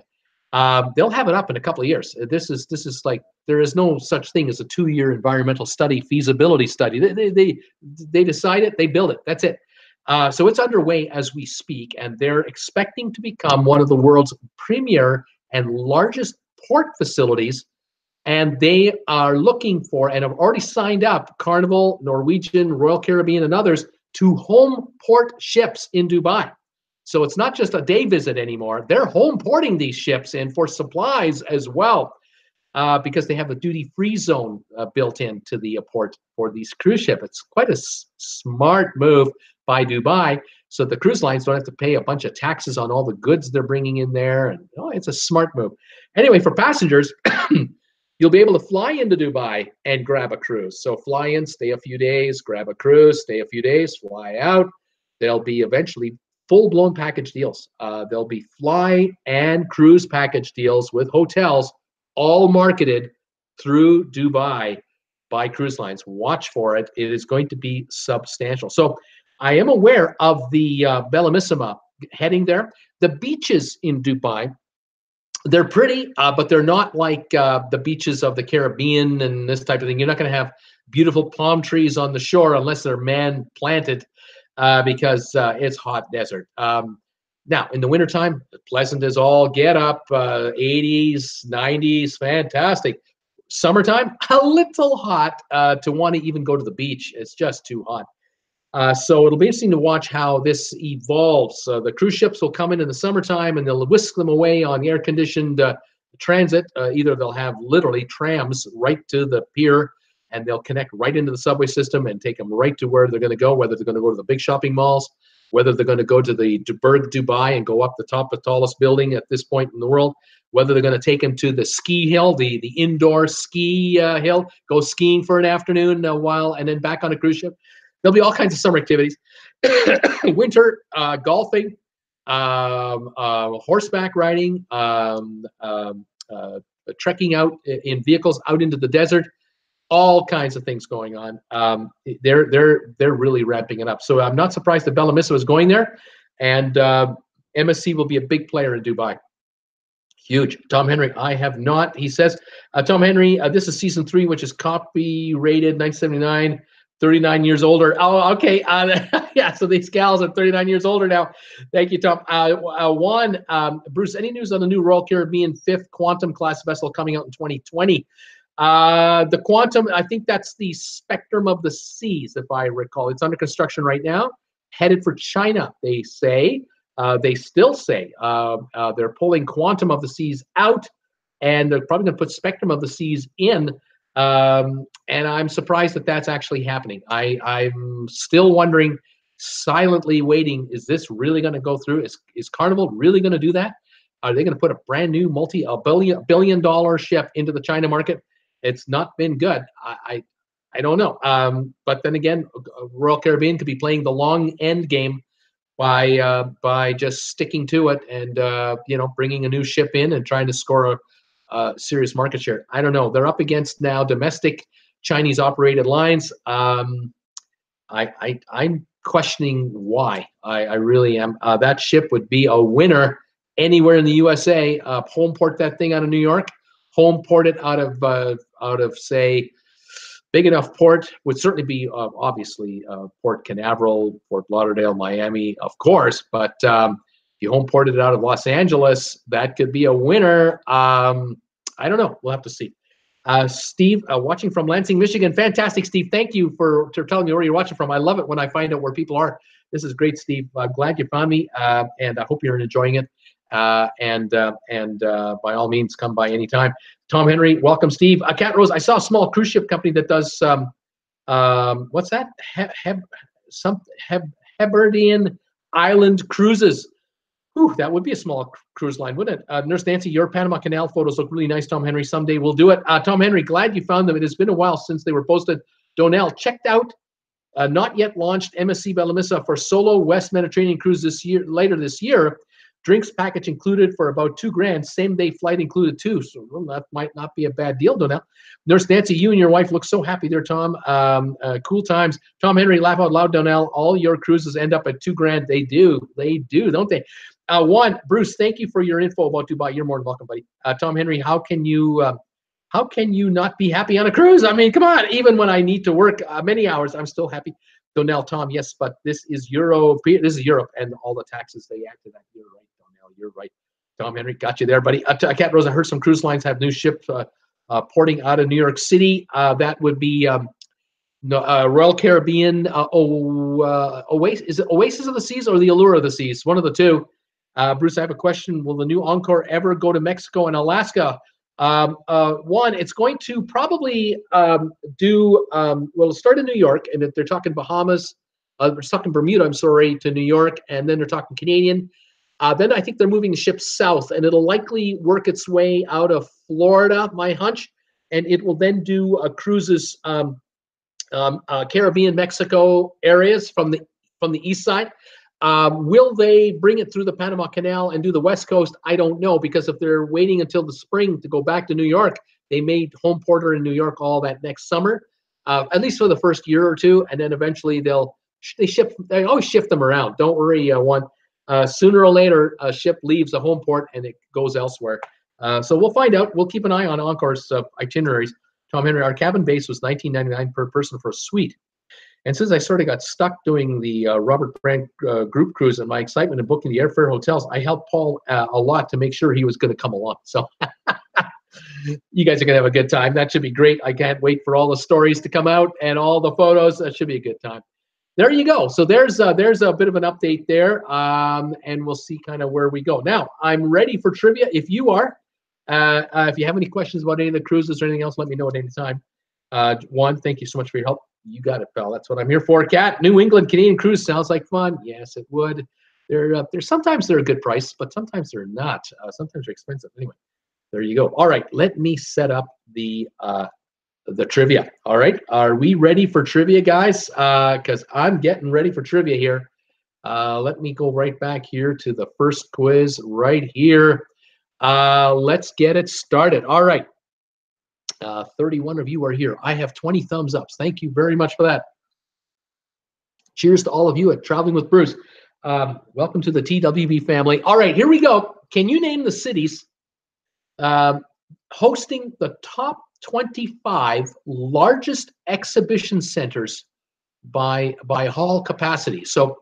They'll have it up in a couple of years. This is like, there is no such thing as a 2-year environmental study, feasibility study. They decide it, they build it. That's it. So it's underway as we speak, and they're expecting to become one of the world's premier and largest port facilities. And they are looking for, and have already signed up, Carnival, Norwegian, Royal Caribbean, and others to home port ships in Dubai. So it's not just a day visit anymore. They're home porting these ships in for supplies as well. because they have a duty-free zone built into the port for these cruise ships. It's quite a smart move by Dubai, so the cruise lines don't have to pay a bunch of taxes on all the goods they're bringing in there, and it's a smart move. Anyway, for passengers, you'll be able to fly into Dubai and grab a cruise. So fly in, stay a few days, grab a cruise, stay a few days, fly out. There'll be eventually full-blown package deals. There'll be fly and cruise package deals with hotels, all marketed through Dubai by cruise lines. Watch for it. It is going to be substantial. So I am aware of the Bellissima heading there. The beaches in Dubai, they're pretty, but they're not like the beaches of the Caribbean and this type of thing. You're not going to have beautiful palm trees on the shore unless they're man-planted, because it's hot desert. Now, in the wintertime, pleasant as all get up, 80s, 90s, fantastic. Summertime, a little hot to want to even go to the beach. It's just too hot. So it'll be interesting to watch how this evolves. The cruise ships will come in the summertime, and they'll whisk them away on air-conditioned transit. Either they'll have literally trams right to the pier, and they'll connect right into the subway system and take them right to where they're going to go, whether they're going to go to the big shopping malls, whether they're going to go to the Burj Dubai and go up the top of the tallest building at this point in the world, whether they're going to take them to the ski hill, the indoor ski hill, go skiing for an afternoon a while, and then back on a cruise ship. There'll be all kinds of summer activities. Winter, golfing, horseback riding, trekking out in vehicles out into the desert, all kinds of things going on. They're really ramping it up. So I'm not surprised that Bellissima is going there, and MSC will be a big player in Dubai. Huge. Tom Henry, I have not. He says, Tom Henry, this is season 3, which is copyrighted 1979. 39 years older. Oh, okay. Yeah, so these gals are 39 years older now. Thank you, Tom. Bruce, any news on the new Royal Caribbean 5th Quantum class vessel coming out in 2020? The Quantum, I think that's the Spectrum of the Seas, if I recall. It's under construction right now, headed for China, they say. They still say they're pulling Quantum of the Seas out, and they're probably going to put Spectrum of the Seas in. And I'm surprised that that's actually happening. I'm still wondering, silently waiting, is this really going to go through? Is Carnival really going to do that? Are they going to put a brand new billion-dollar ship into the China market? It's not been good. I don't know. But then again, Royal Caribbean could be playing the long end game by just sticking to it and bringing a new ship in and trying to score a serious market share. I don't know. They're up against now domestic Chinese operated lines. I'm questioning why. I really am. That ship would be a winner anywhere in the USA. Home port that thing out of New York. Home port it out of say big enough port would certainly be obviously Port Canaveral, Fort Lauderdale, Miami, of course. But if you home ported it out of Los Angeles, that could be a winner. I don't know. We'll have to see. Steve, watching from Lansing, Michigan. Fantastic, Steve. Thank you for telling me where you're watching from. I love it when I find out where people are. This is great, Steve. I'm glad you found me, and I hope you're enjoying it. And by all means, come by anytime. Tom Henry, welcome, Steve. Cat Rose, I saw a small cruise ship company that does what's that? Hebridean Island cruises. Whew, that would be a small cruise line, wouldn't it? Nurse Nancy, your Panama Canal photos look really nice, Tom Henry. Someday we'll do it. Tom Henry, glad you found them. It has been a while since they were posted. Donnell, checked out not yet launched MSC Bellissima for solo West Mediterranean cruise later this year. Drinks package included for about $2,000. Same day flight included too. So well, that might not be a bad deal, Donnell. Nurse Nancy, you and your wife look so happy there, Tom. Cool times. Tom Henry, laugh out loud, Donnell. All your cruises end up at $2,000. They do, don't they? Bruce, thank you for your info about Dubai. You're more than welcome, buddy. Tom Henry, how can you not be happy on a cruise? I mean, come on. Even when I need to work many hours, I'm still happy. Donnell, Tom, yes, but this is Europe, and all the taxes they add to that. You're right, Donnell. You're right. Tom Henry, got you there, buddy. Cat Rose, I heard some cruise lines have new ships porting out of New York City. That would be Royal Caribbean, Oasis. Is it Oasis of the Seas or the Allure of the Seas? One of the two. Bruce, I have a question. Will the new Encore ever go to Mexico and Alaska? One, it's going to probably well, it'll start in New York, and if they're talking Bahamas, they're talking Bermuda, I'm sorry, to New York, and then they're talking Canadian. Then I think they're moving the ship south, and it'll likely work its way out of Florida, my hunch, and it will then do cruises, Caribbean, Mexico areas from the east side. Will they bring it through the Panama Canal and do the West Coast? I don't know, because if they're waiting until the spring to go back to New York, they may home porter in New York all that next summer, at least for the first year or two, and then eventually they always shift them around. Don't worry, one. Sooner or later, a ship leaves a home port and it goes elsewhere. So we'll find out. We'll keep an eye on Encore's itineraries. Tom Henry, our cabin base was $19.99 per person for a suite. And since I sort of got stuck doing the Robert Brand group cruise and my excitement in booking the airfare hotels, I helped Paul a lot to make sure he was going to come along. So you guys are going to have a good time. That should be great. I can't wait for all the stories to come out and all the photos. That should be a good time. There you go. So there's a bit of an update there, and we'll see kind of where we go. Now, I'm ready for trivia. If you are, if you have any questions about any of the cruises or anything else, let me know at any time. Juan, thank you so much for your help. You got it, pal. That's what I'm here for. Cat, New England Canadian cruise sounds like fun. Yes, it would. They're sometimes they're a good price, but sometimes they're not. Sometimes they're expensive. Anyway, there you go. All right, let me set up the trivia. All right, are we ready for trivia, guys? Because I'm getting ready for trivia here. Let me go right back here to the first quiz right here. Let's get it started. All right. 31 of you are here. I have 20 thumbs ups. Thank you very much for that. Cheers to all of you at Traveling with Bruce. Welcome to the TWB family. All right, here we go. Can you name the cities hosting the top 25 largest exhibition centers by hall capacity? So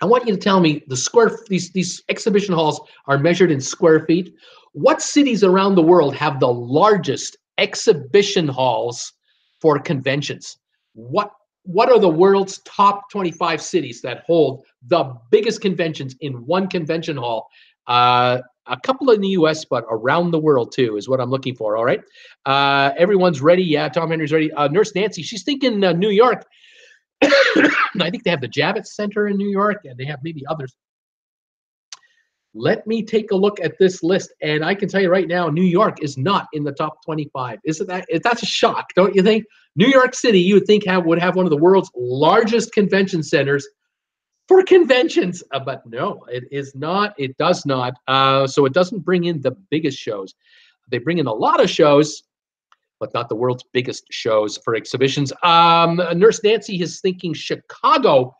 I want you to tell me these exhibition halls are measured in square feet. What cities around the world have the largest exhibition halls for conventions? What are the world's top 25 cities that hold the biggest conventions in one convention hall? A couple in the US, but around the world too is what I'm looking for. All right. Everyone's ready. Yeah, Tom Henry's ready. Nurse Nancy, she's thinking New York. I think they have the Javits Center in New York, and they have maybe others. Let me take a look at this list, and I can tell you right now, New York is not in the top 25. Isn't that? That's a shock, don't you think? New York City, you would think would have one of the world's largest convention centers for conventions, but no, it is not. It does not. So it doesn't bring in the biggest shows. They bring in a lot of shows, but not the world's biggest shows for exhibitions. Nurse Nancy is thinking Chicago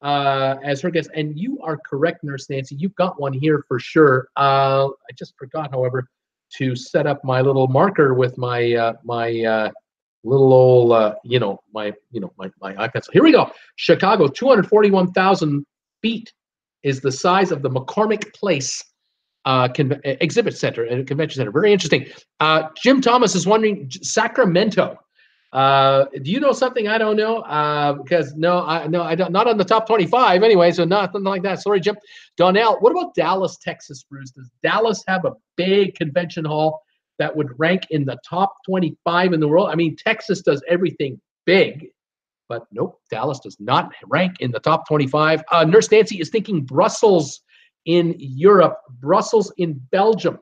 as her guest, and you are correct, Nurse Nancy. You've got one here for sure. I just forgot, however, to set up my little marker with my little old, my iPad. So here we go. Chicago, 241,000 feet is the size of the McCormick Place exhibit center and convention center. Very interesting. Jim Thomas is wondering, Sacramento. Do you know something I don't know? Because I don't. Not on the top 25 anyway. So nothing like that. Sorry, Jim. Donnell, what about Dallas, Texas, Bruce? Does Dallas have a big convention hall that would rank in the top 25 in the world? I mean, Texas does everything big, but nope, Dallas does not rank in the top 25. Nurse Nancy is thinking Brussels in Europe, Brussels in Belgium.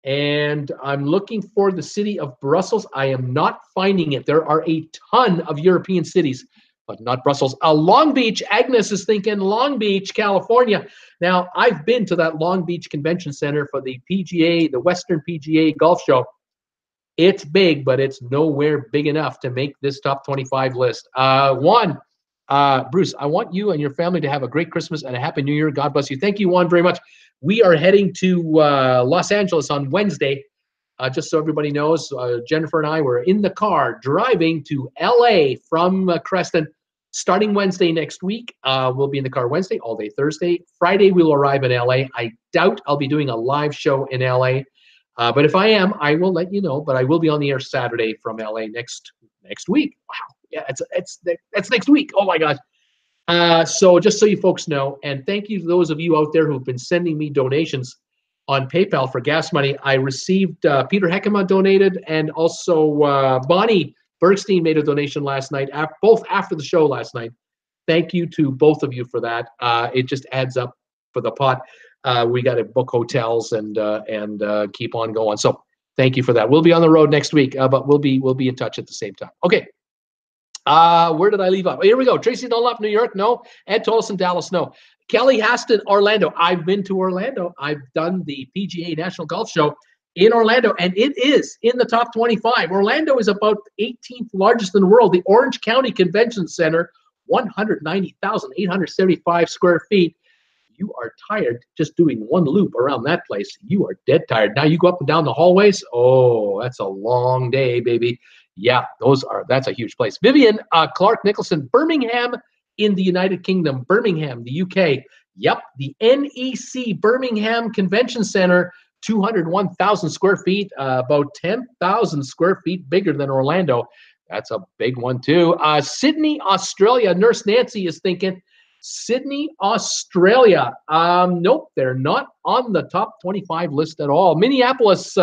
And I'm looking for the city of Brussels. I am not finding it. There are a ton of European cities, but not Brussels. Long Beach, Agnes is thinking Long Beach, California. Now, I've been to that Long Beach Convention Center for the PGA, the Western PGA Golf Show. It's big, but it's nowhere big enough to make this top 25 list. Bruce, I want you and your family to have a great Christmas and a Happy New Year. God bless you. Thank you, Juan, very much. We are heading to Los Angeles on Wednesday. Just so everybody knows, Jennifer and I were in the car driving to LA from Creston starting Wednesday next week. We'll be in the car Wednesday, all day Thursday. Friday, we'll arrive in LA. I doubt I'll be doing a live show in LA. But if I am, I will let you know. But I will be on the air Saturday from LA next week. Wow. Yeah, that's next week. Oh, my gosh. So just so you folks know, and thank you to those of you out there who've been sending me donations on PayPal for gas money. I received Peter Heckema donated, and also Bonnie Bergstein made a donation last night, both after the show last night. Thank you to both of you for that. It just adds up for the pot. We got to book hotels and keep on going. So thank you for that. We'll be on the road next week, but we'll be in touch at the same time. Okay. Where did I leave off? Oh, here we go. Tracy Dunlop, New York. No. Ed Tolson, Dallas. No. Kelly Haston, Orlando. I've been to Orlando. I've done the PGA National Golf Show in Orlando, and it is in the top 25. Orlando is about 18th largest in the world. The Orange County Convention Center, 190,875 square feet. You are tired just doing one loop around that place. You are dead tired. Now you go up and down the hallways. Oh, that's a long day, baby. Yeah, that's a huge place. Vivian Clark Nicholson, Birmingham in the United Kingdom, Birmingham, the UK. Yep, the NEC Birmingham Convention Center, 201,000 square feet, about 10,000 square feet bigger than Orlando. That's a big one too. Sydney, Australia. Nurse Nancy is thinking, Sydney, Australia. Nope, they're not on the top 25 list at all. Minneapolis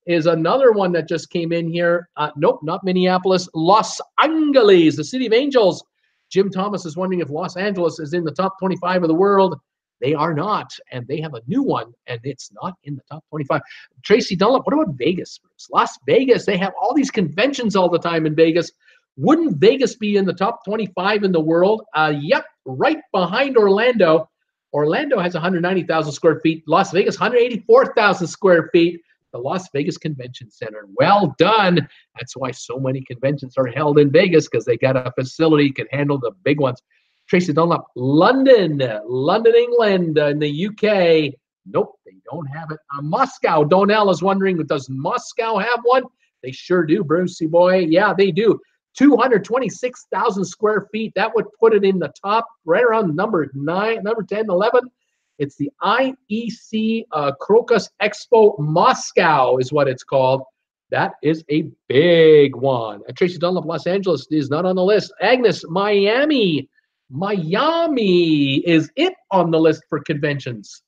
is another one that just came in here. Nope, not Minneapolis. Los Angeles, the city of angels. Jim Thomas is wondering if Los Angeles is in the top 25 of the world. They are not, and they have a new one, and it's not in the top 25. Tracy Dunlop, what about Vegas? Las Vegas, they have all these conventions all the time in Vegas. Wouldn't Vegas be in the top 25 in the world? Yep, right behind Orlando. Orlando has 190,000 square feet. Las Vegas, 184,000 square feet. The Las Vegas Convention Center. Well done. That's why so many conventions are held in Vegas, because they got a facility can handle the big ones. Tracy Dunlop, London, England, in the UK. Nope, they don't have it. Moscow, Donnell is wondering, does Moscow have one? They sure do, Brucey boy. Yeah, they do. 226,000 square feet. That would put it in the top, right around number 9, number 10, 11. It's the IEC Crocus Expo Moscow is what it's called. That is a big one. Tracy Dunlop, Los Angeles is not on the list. Agnes, Miami. Miami is it on the list for conventions.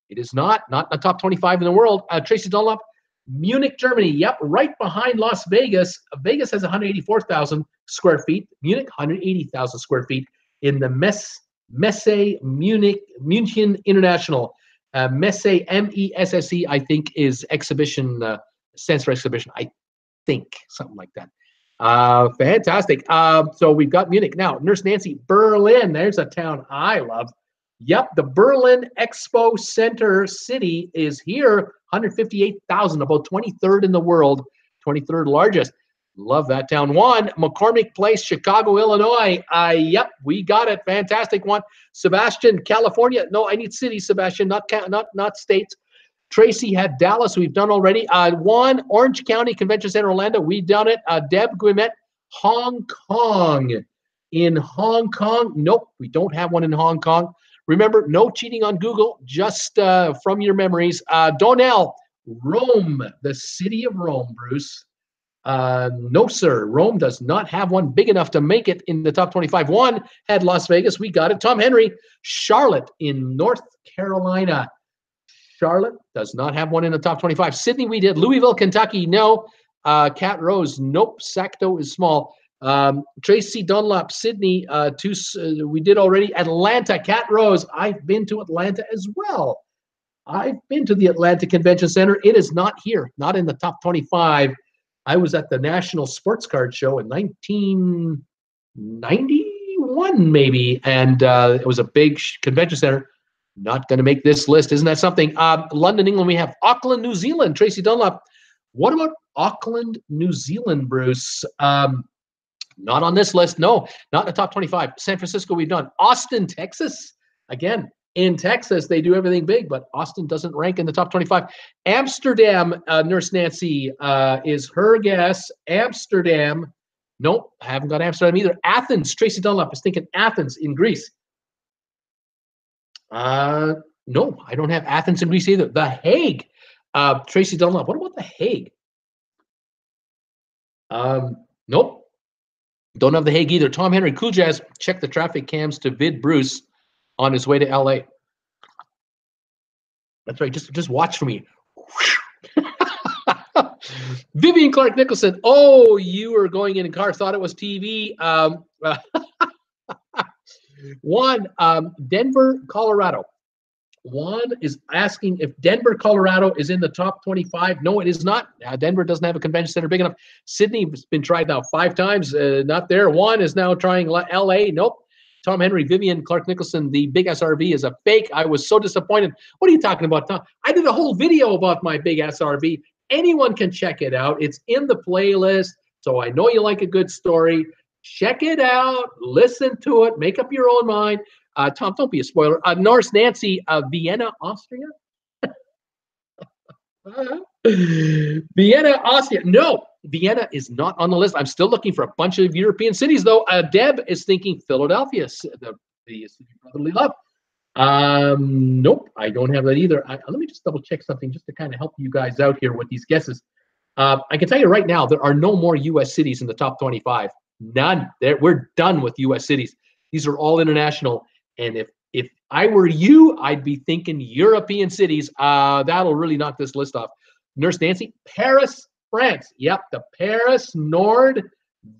It is not in the top 25 in the world. Tracy Dunlop, Munich, Germany. Yep, right behind Las Vegas. Vegas has 184,000 square feet. Munich, 180,000 square feet in the Messe München International. Messe, MESSE, I think, is exhibition, stands for exhibition. I think, something like that. Fantastic. So we've got Munich. Now, Nurse Nancy, Berlin. There's a town I love. Yep, the Berlin Expo Center City is here. 158,000, about 23rd in the world, 23rd largest. Love that town. One, McCormick Place, Chicago, Illinois. Yep, we got it. Fantastic one. Sebastian, California. No, I need city, Sebastian, not states. Tracy had Dallas. We've done already. One, Orange County Convention Center, Orlando. We've done it. Deb Guimet, Hong Kong. In Hong Kong, nope, we don't have one in Hong Kong. Remember, no cheating on Google, just from your memories. Donnell, Rome, the city of Rome, Bruce. No, sir. Rome does not have one big enough to make it in the top 25. One had Las Vegas. We got it. Tom Henry, Charlotte in North Carolina. Charlotte does not have one in the top 25. Sydney, we did. Louisville, Kentucky, no. Cat Rose, nope. Sacto is small. Tracy Dunlop, Sydney, we did already. Atlanta, Cat Rose. I've been to Atlanta as well. I've been to the Atlanta Convention Center. It is not here, not in the top 25. I was at the National Sports Card Show in 1991, maybe, and it was a big convention center. Not going to make this list. Isn't that something? London, England, we have Auckland, New Zealand. Tracy Dunlop. What about Auckland, New Zealand, Bruce? Not on this list. No, not in the top 25. San Francisco, we've done. Austin, Texas. Again, in Texas, they do everything big, but Austin doesn't rank in the top 25. Amsterdam, Nurse Nancy, is her guess. Amsterdam. Nope, I haven't got Amsterdam either. Athens, Tracy Dunlop is thinking Athens in Greece. No, I don't have Athens in Greece either. The Hague, Tracy Dunlop. What about The Hague? Nope. Don't have The Hague either. Tom Henry, Cool Jazz, check the traffic cams to vid Bruce on his way to LA. That's right. Just watch for me. Vivian Clark Nicholson. Oh, you were going in a car. Thought it was TV. Juan, Denver, Colorado. Juan is asking if Denver, Colorado is in the top 25. No, it is not. Denver doesn't have a convention center big enough. Sydney has been tried now 5 times. Not there. Juan is now trying LA. Nope. Tom Henry, Vivian Clark Nicholson, the big SRV is a fake. I was so disappointed. What are you talking about, Tom? I did a whole video about my big SRV. Anyone can check it out. It's in the playlist. So I know you like a good story. Check it out. Listen to it. Make up your own mind. Tom, don't be a spoiler. Norse Nancy, Vienna, Austria? Vienna, Austria. No, Vienna is not on the list. I'm still looking for a bunch of European cities, though. Deb is thinking Philadelphia, the city of brotherly love. Nope, I don't have that either. Let me just double check something just to kind of help you guys out here with these guesses. I can tell you right now, there are no more U.S. cities in the top 25. None. We're done with U.S. cities. These are all international. And if I were you, I'd be thinking European cities. That'll really knock this list off. Nurse Nancy, Paris, France. Yep, the Paris Nord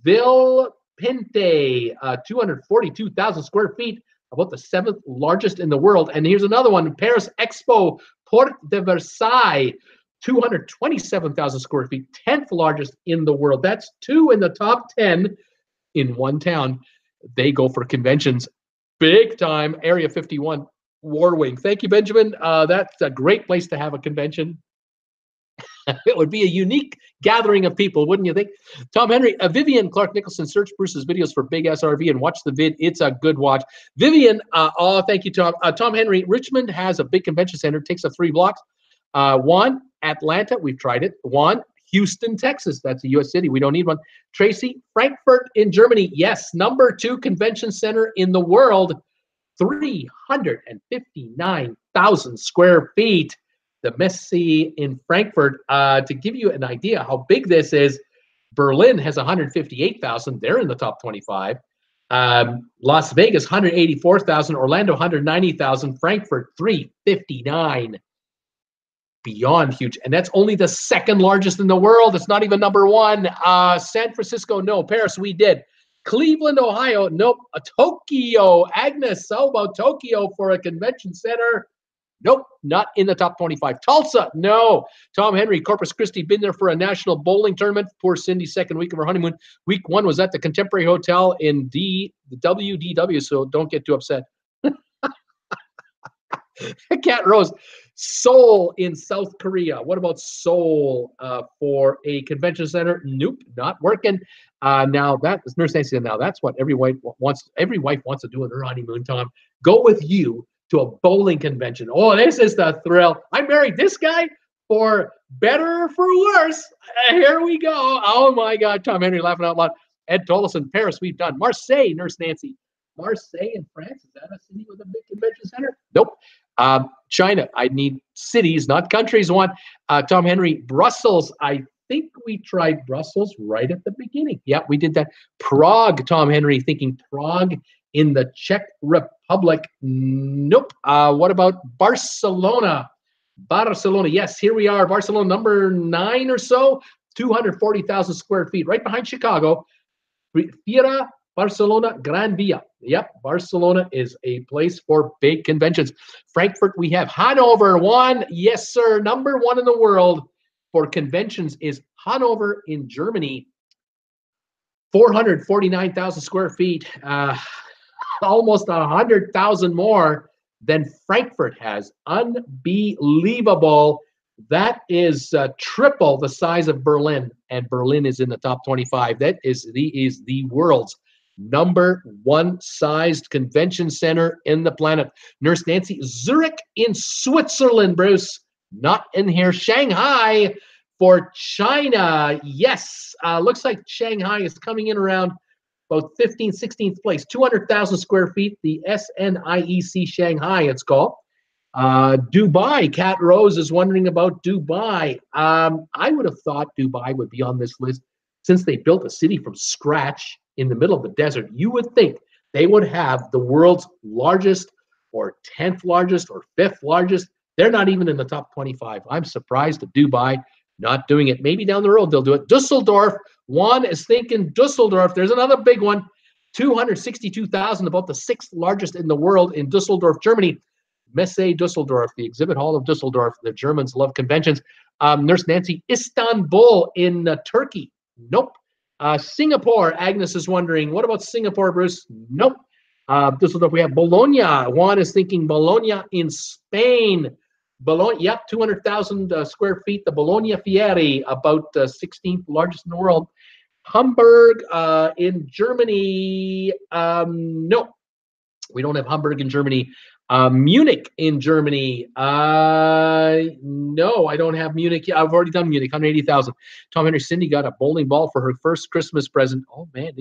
Ville Pinte, 242,000 square feet, about the 7th largest in the world. And here's another one, Paris Expo Porte de Versailles, 227,000 square feet, 10th largest in the world. That's 2 in the top 10 in one town. They go for conventions big time. Area 51, War Wing. Thank you, Benjamin. That's a great place to have a convention. It would be a unique gathering of people, wouldn't you think? Tom Henry, Vivian Clark Nicholson, search Bruce's videos for big SRV and watch the vid. It's a good watch. Vivian, thank you, Tom. Tom Henry, Richmond has a big convention center. It takes up 3 blocks. 1, Atlanta, we've tried it. 1, Houston, Texas. That's a U.S. city. We don't need one. Tracy, Frankfurt in Germany. Yes, number 2 convention center in the world. 359,000 square feet. The Messe in Frankfurt. To give you an idea how big this is, Berlin has 158,000. They're in the top 25. Las Vegas, 184,000. Orlando, 190,000. Frankfurt, 359. Beyond huge. And that's only the 2nd largest in the world. It's not even number 1. San Francisco, no. Paris, we did. Cleveland, Ohio, nope. Tokyo, Agnes, how about Tokyo for a convention center? Nope, not in the top 25. Tulsa, no. Tom Henry, Corpus Christi, been there for a national bowling tournament. Poor Cindy's 2nd week of her honeymoon. Week 1 was at the Contemporary Hotel in the WDW, so don't get too upset. Cat Rose, Seoul in South Korea. What about Seoul for a convention center? Nope, not working. Now that is Nurse Nancy. Now that's what every wife wants. Every wife wants to do on her honeymoon. Tom, go with you to a bowling convention. Oh, this is the thrill. I married this guy for better or for worse. Here we go. Oh my God, Tom Henry laughing out loud. Ed Tolleson, Paris, we've done. Marseille, Nurse Nancy. Marseille in France, is that a city with a big convention center? Nope. China, I need cities, not countries. One. Tom Henry, Brussels, I think we tried Brussels right at the beginning. Yeah, we did that. Prague, Tom Henry, thinking Prague in the Czech Republic. Nope. What about Barcelona? Barcelona, yes, here we are. Barcelona, number 9 or so, 240,000 square feet, right behind Chicago. Fira, Barcelona, Gran Via. Yep, Barcelona is a place for big conventions. Frankfurt, we have Hanover, 1. Yes, sir, number 1 in the world for conventions is Hanover in Germany. 449,000 square feet, almost 100,000 more than Frankfurt has. Unbelievable. That is triple the size of Berlin, and Berlin is in the top 25. That is the world's number 1 sized convention center in the planet. Nurse Nancy, Zurich in Switzerland, Bruce. Not in here. Shanghai for China. Yes, looks like Shanghai is coming in around about 15th, 16th place. 200,000 square feet. The SNIEC Shanghai, it's called. Dubai, Cat Rose is wondering about Dubai. I would have thought Dubai would be on this list since they built a city from scratch in the middle of the desert. You would think they would have the world's largest or 10th largest or 5th largest They're not even in the top 25. I'm surprised at Dubai not doing it. Maybe down the road they'll do it. Dusseldorf, Juan is thinking Dusseldorf. There's another big one. 262,000, about the sixth largest in the world in Dusseldorf, Germany. Messe Dusseldorf, the exhibit hall of Dusseldorf. The Germans love conventions. Nurse Nancy, Istanbul in Turkey. Nope. Singapore, Agnes is wondering, what about Singapore, Bruce? Nope. Dusseldorf, we have Bologna. Juan is thinking Bologna in Spain. Bologna, yep, 200,000 square feet. The Bologna Fieri, about 16th largest in the world. Hamburg in Germany. No, we don't have Hamburg in Germany. Munich in Germany. No, I don't have Munich. I've already done Munich, 180,000. Tom Henry, Cindy got a bowling ball for her first Christmas present. Oh, man,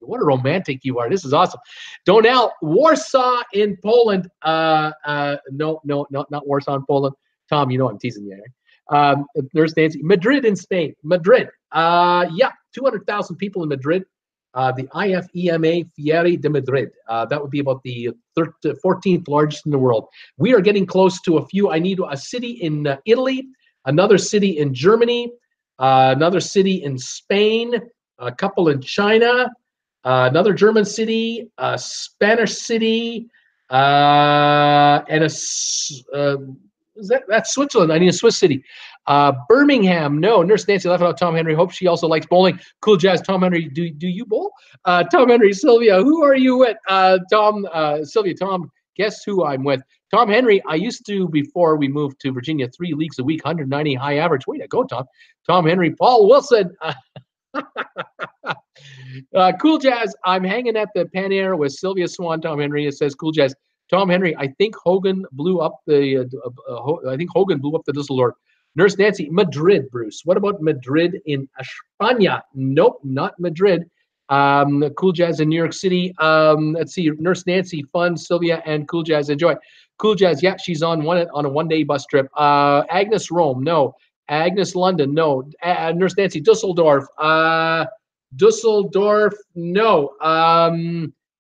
what a romantic you are. This is awesome. Donnell, Warsaw in Poland. No, not Warsaw in Poland. Tom, you know I'm teasing you, right? There's Nancy. Madrid in Spain. Madrid. Yeah, 200,000 people in Madrid. The IFEMA Fieri de Madrid. That would be about the 14th largest in the world. We are getting close to a few. I need a city in Italy, another city in Germany, another city in Spain, a couple in China, another German city, a Spanish city, and that's Switzerland. I need a Swiss city. Birmingham, no. Nurse Nancy left out Tom Henry. Hope she also likes bowling. Cool Jazz, Tom Henry, do you bowl? Tom Henry, Sylvia, who are you with? Sylvia, Tom, guess who I'm with? Tom Henry, I used to, before we moved to Virginia, 3 leagues a week, 190 high average. Way to go, Tom. Tom Henry, Paul Wilson. Cool Jazz, I'm hanging at the Pan Air with Sylvia Swan. Tom Henry, it says Cool Jazz. Tom Henry, I think Hogan blew up the Dusseldorf. Nurse Nancy, Madrid, Bruce. What about Madrid in España? Nope, not Madrid. Cool Jazz in New York City. Let's see, Nurse Nancy, fun, Sylvia, and Cool Jazz, enjoy. Cool Jazz, yeah, she's on a one-day bus trip. Agnes, Rome, no. Agnes, London, no. Nurse Nancy, Dusseldorf. Dusseldorf, no.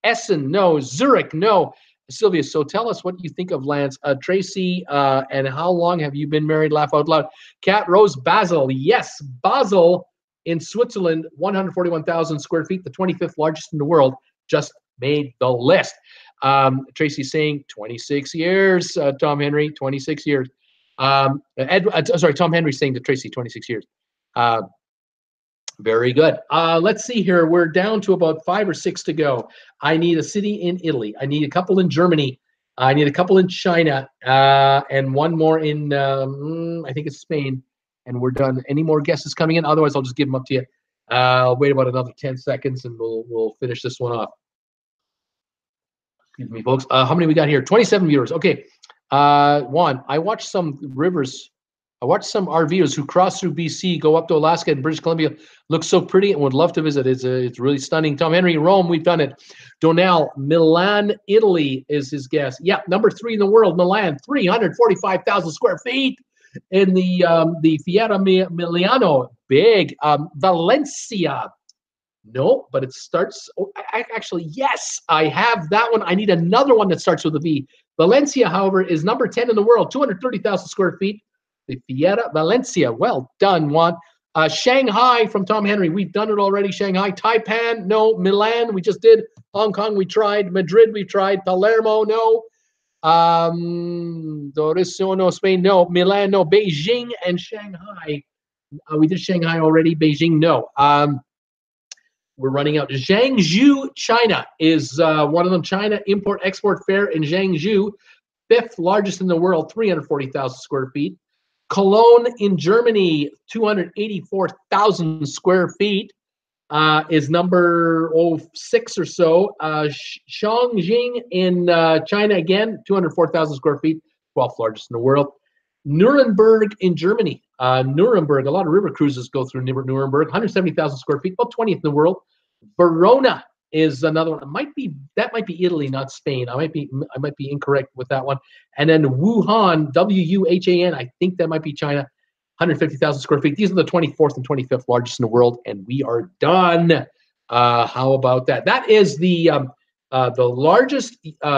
Essen, no. Zurich, no. Sylvia, so tell us what you think of Lance. Tracy, and how long have you been married? Laugh out loud. Cat Rose, Basel. Yes, Basel in Switzerland, 141,000 square feet, the 25th largest in the world, just made the list. Tracy saying 26 years, Tom Henry, 26 years. Tom Henry saying to Tracy, 26 years. Very good. Let's see here. We're down to about 5 or 6 to go. I need a city in Italy. I need a couple in Germany. I need a couple in China, and one more in, I think it's Spain. And we're done. Any more guesses coming in? Otherwise, I'll just give them up to you. I'll wait about another 10 seconds, and we'll finish this one off. Excuse me, folks. How many we got here? 27 viewers. Okay. Juan, I watched some rivers. I watched some RVers who cross through BC, go up to Alaska and British Columbia. Looks so pretty and would love to visit. It's really stunning. Tom Henry, Rome, we've done it. Donnell, Milan, Italy is his guess. Yeah, number 3 in the world, Milan, 345,000 square feet in the Fiera Milano. Big. Valencia. No, but it starts. Oh, actually, yes, I have that one. I need another one that starts with a V. Valencia, however, is number 10 in the world, 230,000 square feet. The Fiera Valencia. Well done, Juan. Shanghai from Tom Henry. We've done it already. Shanghai. Taipan. No. Milan. We just did. Hong Kong. We tried. Madrid. We tried. Palermo. No. Doriso. No. Spain. No. Milan. No. Beijing and Shanghai. We did Shanghai already. Beijing. No. We're running out. Zhangzhou, China is one of them. China Import-Export Fair in Zhangzhou. 5th largest in the world. 340,000 square feet. Cologne in Germany, 284,000 square feet, is number 6 or so. Chongqing in China again, 204,000 square feet, 12th largest in the world. Nuremberg in Germany. Nuremberg, a lot of river cruises go through Nuremberg, 170,000 square feet, about 20th in the world. Verona is another one. That might be Italy, not Spain. I might be incorrect with that one. And then Wuhan, Wuhan, I think that might be China, 150,000 square feet. These are the 24th and 25th largest in the world, and we are done. How about that? That is the largest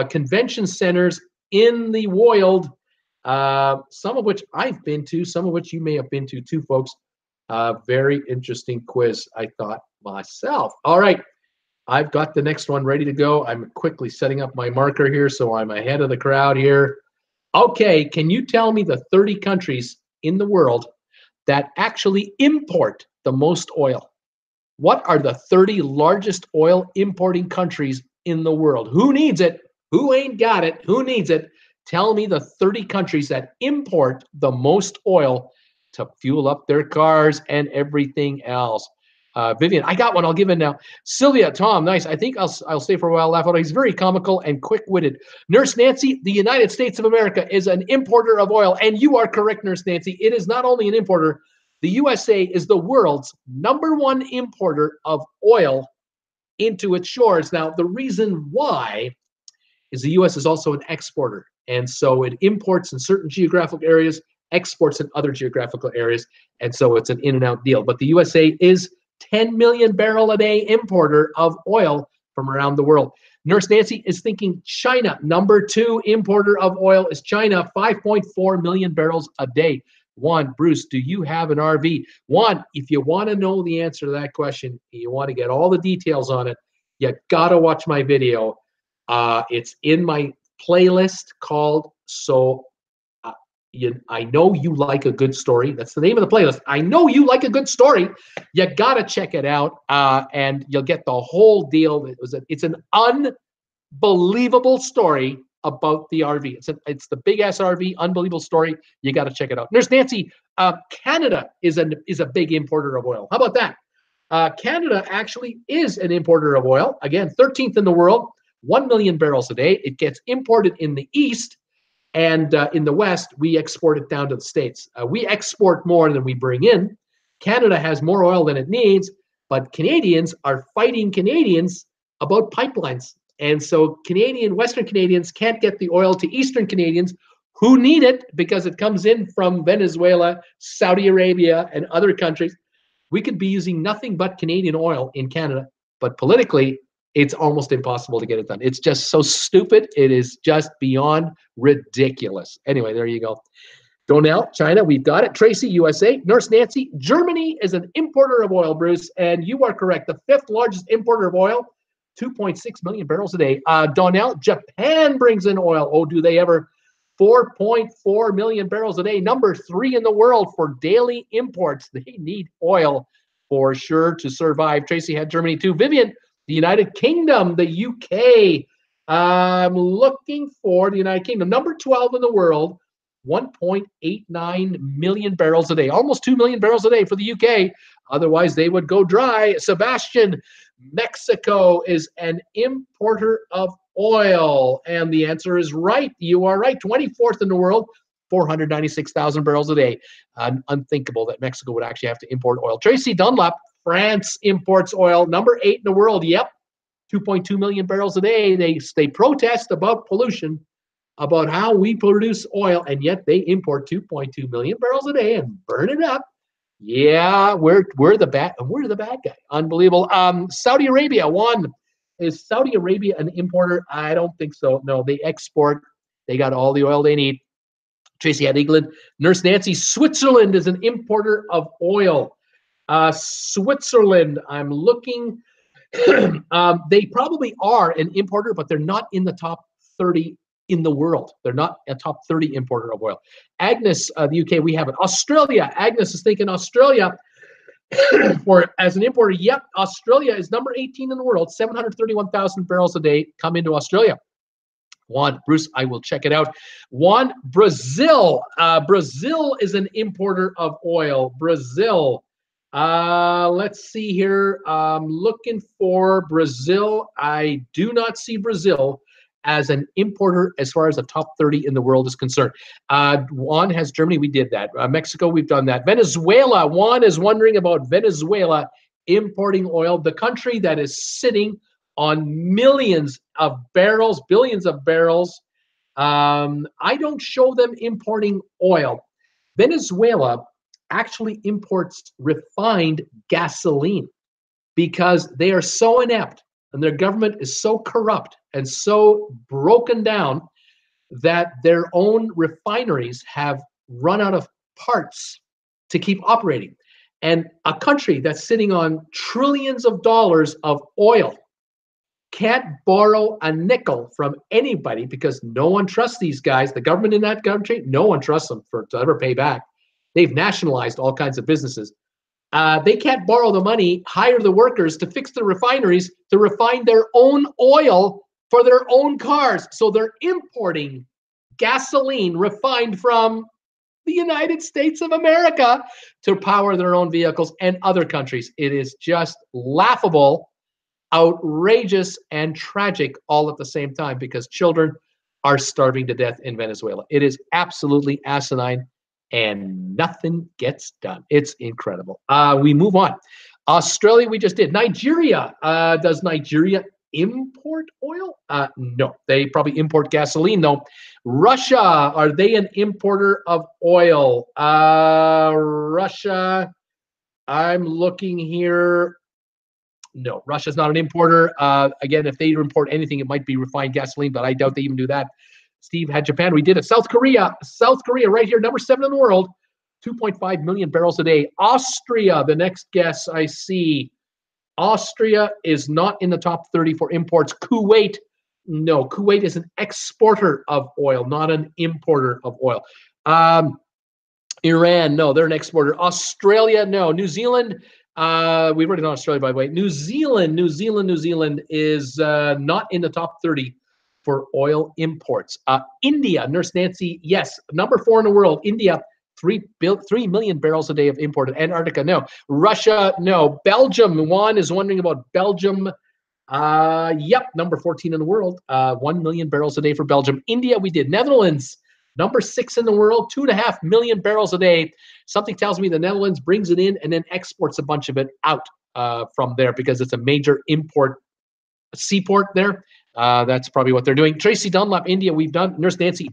convention centers in the world. some of which I've been to, some of which you may have been to too, folks. Very interesting quiz, I thought myself. All right, I've got the next one ready to go. I'm quickly setting up my marker here, so I'm ahead of the crowd here. Okay, can you tell me the 30 countries in the world that actually import the most oil? What are the 30 largest oil importing countries in the world? Who needs it? Who ain't got it? Who needs it? Tell me the 30 countries that import the most oil to fuel up their cars and everything else. Vivian, I got one. I'll give it now. Sylvia, Tom, nice. I think I'll stay for a while. Laugh out. He's very comical and quick-witted. Nurse Nancy, the United States of America is an importer of oil, and you are correct, Nurse Nancy. It is not only an importer. The USA is the world's #1 importer of oil into its shores. Now, the reason why is the U.S. is also an exporter, and so it imports in certain geographical areas, exports in other geographical areas, and so it's an in and out deal. But the USA is 10 million barrel a day importer of oil from around the world. Nurse Nancy is thinking China, #2 importer of oil is China, 5.4 million barrels a day. Juan, Bruce, do you have an RV? Juan, if you want to know the answer to that question, you want to get all the details on it, you got to watch my video. It's in my playlist called I Know You Like a Good Story. That's the name of the playlist. I Know You Like a Good Story. You got to check it out, and you'll get the whole deal. It's an unbelievable story about the RV. It's the big-ass RV, unbelievable story. You got to check it out. Nurse Nancy, Canada is a big importer of oil. How about that? Canada actually is an importer of oil. Again, 13th in the world, 1 million barrels a day. It gets imported in the east, and in the west, we export it down to the States. We export more than we bring in. Canada has more oil than it needs, but Canadians are fighting Canadians about pipelines. And so Western Canadians can't get the oil to Eastern Canadians who need it because it comes in from Venezuela, Saudi Arabia, and other countries. We could be using nothing but Canadian oil in Canada, but politically, it's almost impossible to get it done. It's just so stupid. It is just beyond ridiculous. Anyway, there you go. Donnell, China, we've got it. Tracy, USA. Nurse Nancy, Germany is an importer of oil, Bruce, and you are correct. The 5th largest importer of oil, 2.6 million barrels a day. Donnell, Japan brings in oil. Oh, do they ever? 4.4 million barrels a day. #3 in the world for daily imports. They need oil for sure to survive. Tracy had Germany too. Vivian, the United Kingdom, the UK. I'm looking for the United Kingdom. #12 in the world, 1.89 million barrels a day. Almost 2 million barrels a day for the UK. Otherwise, they would go dry. Sebastian, Mexico is an importer of oil. And the answer is right. You are right. 24th in the world, 496,000 barrels a day. Unthinkable that Mexico would actually have to import oil. Tracy Dunlap, France imports oil. #8 in the world. Yep. 2.2 million barrels a day. They protest about pollution, about how we produce oil, and yet they import 2.2 million barrels a day and burn it up. Yeah, we're the bad guy. Unbelievable. Saudi Arabia, Juan. Is Saudi Arabia an importer? I don't think so. No, they export. They got all the oil they need. Tracy had England. Nurse Nancy, Switzerland is an importer of oil. Switzerland, I'm looking. They probably are an importer, but they're not in the top 30 in the world. They're not a top 30 importer of oil. Agnes, the UK, we have it. Australia, Agnes is thinking Australia as an importer. Yep, Australia is #18 in the world. 731,000 barrels a day come into Australia. Juan, Bruce, I will check it out. Juan, Brazil. Brazil is an importer of oil. Brazil. Let's see here. I'm looking for Brazil. I do not see Brazil as an importer as far as the top 30 in the world is concerned. Juan has Germany. We did that. Mexico, we've done that. Venezuela. Juan is wondering about Venezuela importing oil, the country that is sitting on millions of barrels, billions of barrels. I don't show them importing oil. Venezuela actually imports refined gasoline because they are so inept and their government is so corrupt and so broken down that their own refineries have run out of parts to keep operating. And a country that's sitting on trillions of dollars of oil can't borrow a nickel from anybody because no one trusts these guys. The government in that country, no one trusts them to ever pay back. They've nationalized all kinds of businesses. They can't borrow the money, hire the workers to fix the refineries to refine their own oil for their own cars. So they're importing gasoline refined from the United States of America to power their own vehicles and other countries. It is just laughable, outrageous, and tragic all at the same time because children are starving to death in Venezuela. It is absolutely asinine and nothing gets done. It's incredible. We move on. Australia, we just did. Nigeria. Does Nigeria import oil? No, they probably import gasoline though. Russia, are they an importer of oil? Russia, I'm looking here. No, Russia's not an importer. Again, if they import anything, it might be refined gasoline, but I doubt they even do that. Steve had Japan. We did it. South Korea right here, number 7 in the world, 2.5 million barrels a day. Austria, the next guess I see. Austria is not in the top 30 for imports. Kuwait, no. Kuwait is an exporter of oil, not an importer of oil. Iran, no, they're an exporter. Australia, no. New Zealand, we've already done Australia, by the way. New Zealand is not in the top 30 for oil imports. India, Nurse Nancy, yes, number 4 in the world. India, 3 million barrels a day of imported. Antarctica, no. Russia, no. Belgium, Juan is wondering about Belgium. Yep, number 14 in the world. 1 million barrels a day for Belgium. India, we did. Netherlands, number 6 in the world, 2.5 million barrels a day. Something tells me the Netherlands brings it in and then exports a bunch of it out from there because it's a major import seaport there. That's probably what they're doing. Tracy Dunlap, India, we've done. Nurse Nancy,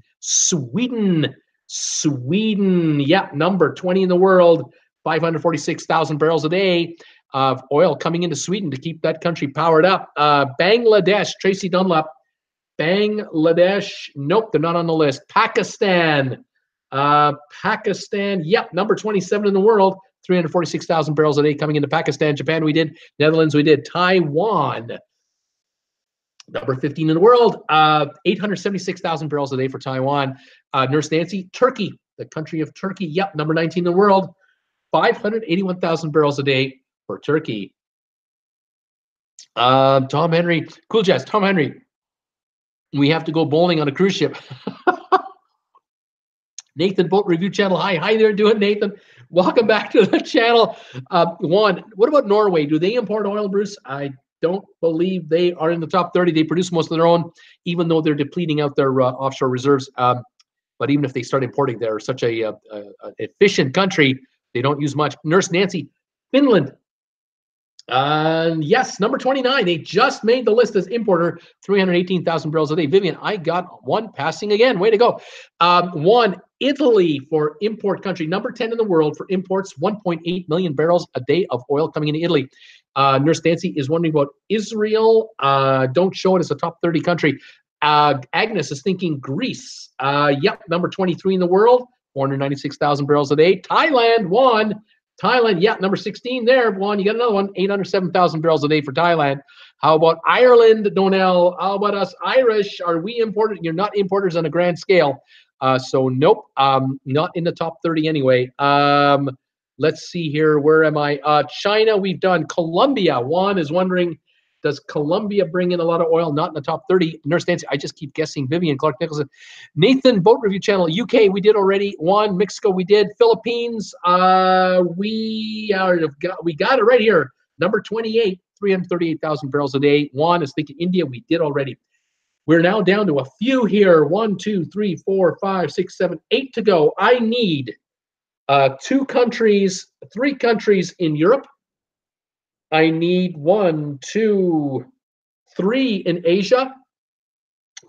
Sweden, yeah, number 20 in the world, 546,000 barrels a day of oil coming into Sweden to keep that country powered up. Bangladesh, Tracy Dunlap, Bangladesh, nope, they're not on the list. Pakistan, yep, number 27 in the world, 346,000 barrels a day coming into Pakistan. Japan, we did. Netherlands, we did. Taiwan, number 15 in the world, 876,000 barrels a day for Taiwan. Nurse Nancy, Turkey, the country of Turkey, yep, number 19 in the world, 581,000 barrels a day for Turkey. Tom Henry, Cool Jazz, Tom Henry, we have to go bowling on a cruise ship. Nathan, Boat Review Channel, hi there, doing Nathan. Welcome back to the channel. Juan, what about Norway? Do they import oil, Bruce? I don't believe they are in the top 30. They produce most of their own, even though they're depleting out their offshore reserves. But even if they start importing, they're such a efficient country, they don't use much. Nurse Nancy, Finland. Yes, number 29. They just made the list as importer, 318,000 barrels a day. Vivian, I got one passing again. Way to go. One, Italy for import country, number 10 in the world for imports, 1.8 million barrels a day of oil coming into Italy. Nurse Nancy is wondering about Israel. Don't show it as a top 30 country. Agnes is thinking Greece. Yep, number 23 in the world, 496,000 barrels a day. Thailand, one. Thailand, yeah, number 16 there, Juan. You got another one, 807,000 barrels a day for Thailand. How about Ireland, Donnell? How about us Irish? Are we imported? You're not importers on a grand scale. So nope, not in the top 30 anyway. Let's see here. Where am I? China, we've done. Colombia, Juan is wondering, does Colombia bring in a lot of oil? Not in the top 30. Nurse Nancy, I just keep guessing. Vivian, Clark Nicholson. Nathan, Boat Review Channel. UK, we did already. Juan, Mexico, we did. Philippines, we got it right here. Number 28, 338,000 barrels a day. Juan is thinking India, we did already. We're now down to a few here. 1, 2, 3, 4, 5, 6, 7, 8 to go. I need 3 countries in Europe. I need 1, 2, 3 in Asia,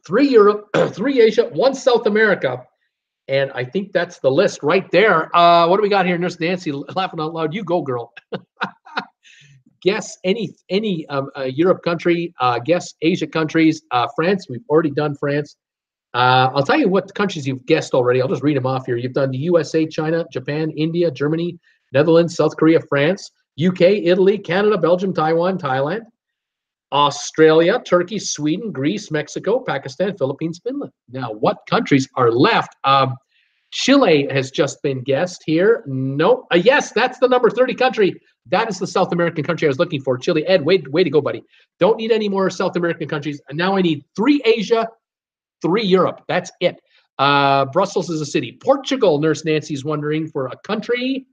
3 Europe, 3 Asia, 1 South America. And I think that's the list right there. What do we got here? Nurse Nancy laughing out loud. You go, girl. Guess any Europe country. Guess Asia countries. France, we've already done France. I'll tell you what countries you've guessed already. I'll just read them off here. You've done the USA, China, Japan, India, Germany, Netherlands, South Korea, France, UK, Italy, Canada, Belgium, Taiwan, Thailand, Australia, Turkey, Sweden, Greece, Mexico, Pakistan, Philippines, Finland. Now, what countries are left? Chile has just been guessed here. No. Yes, that's the number 30 country. That is the South American country I was looking for. Chile. Ed, way to go, buddy. Don't need any more South American countries. And now I need 3 Asia, 3 Europe. That's it. Brussels is a city. Portugal, Nurse Nancy's wondering for a country.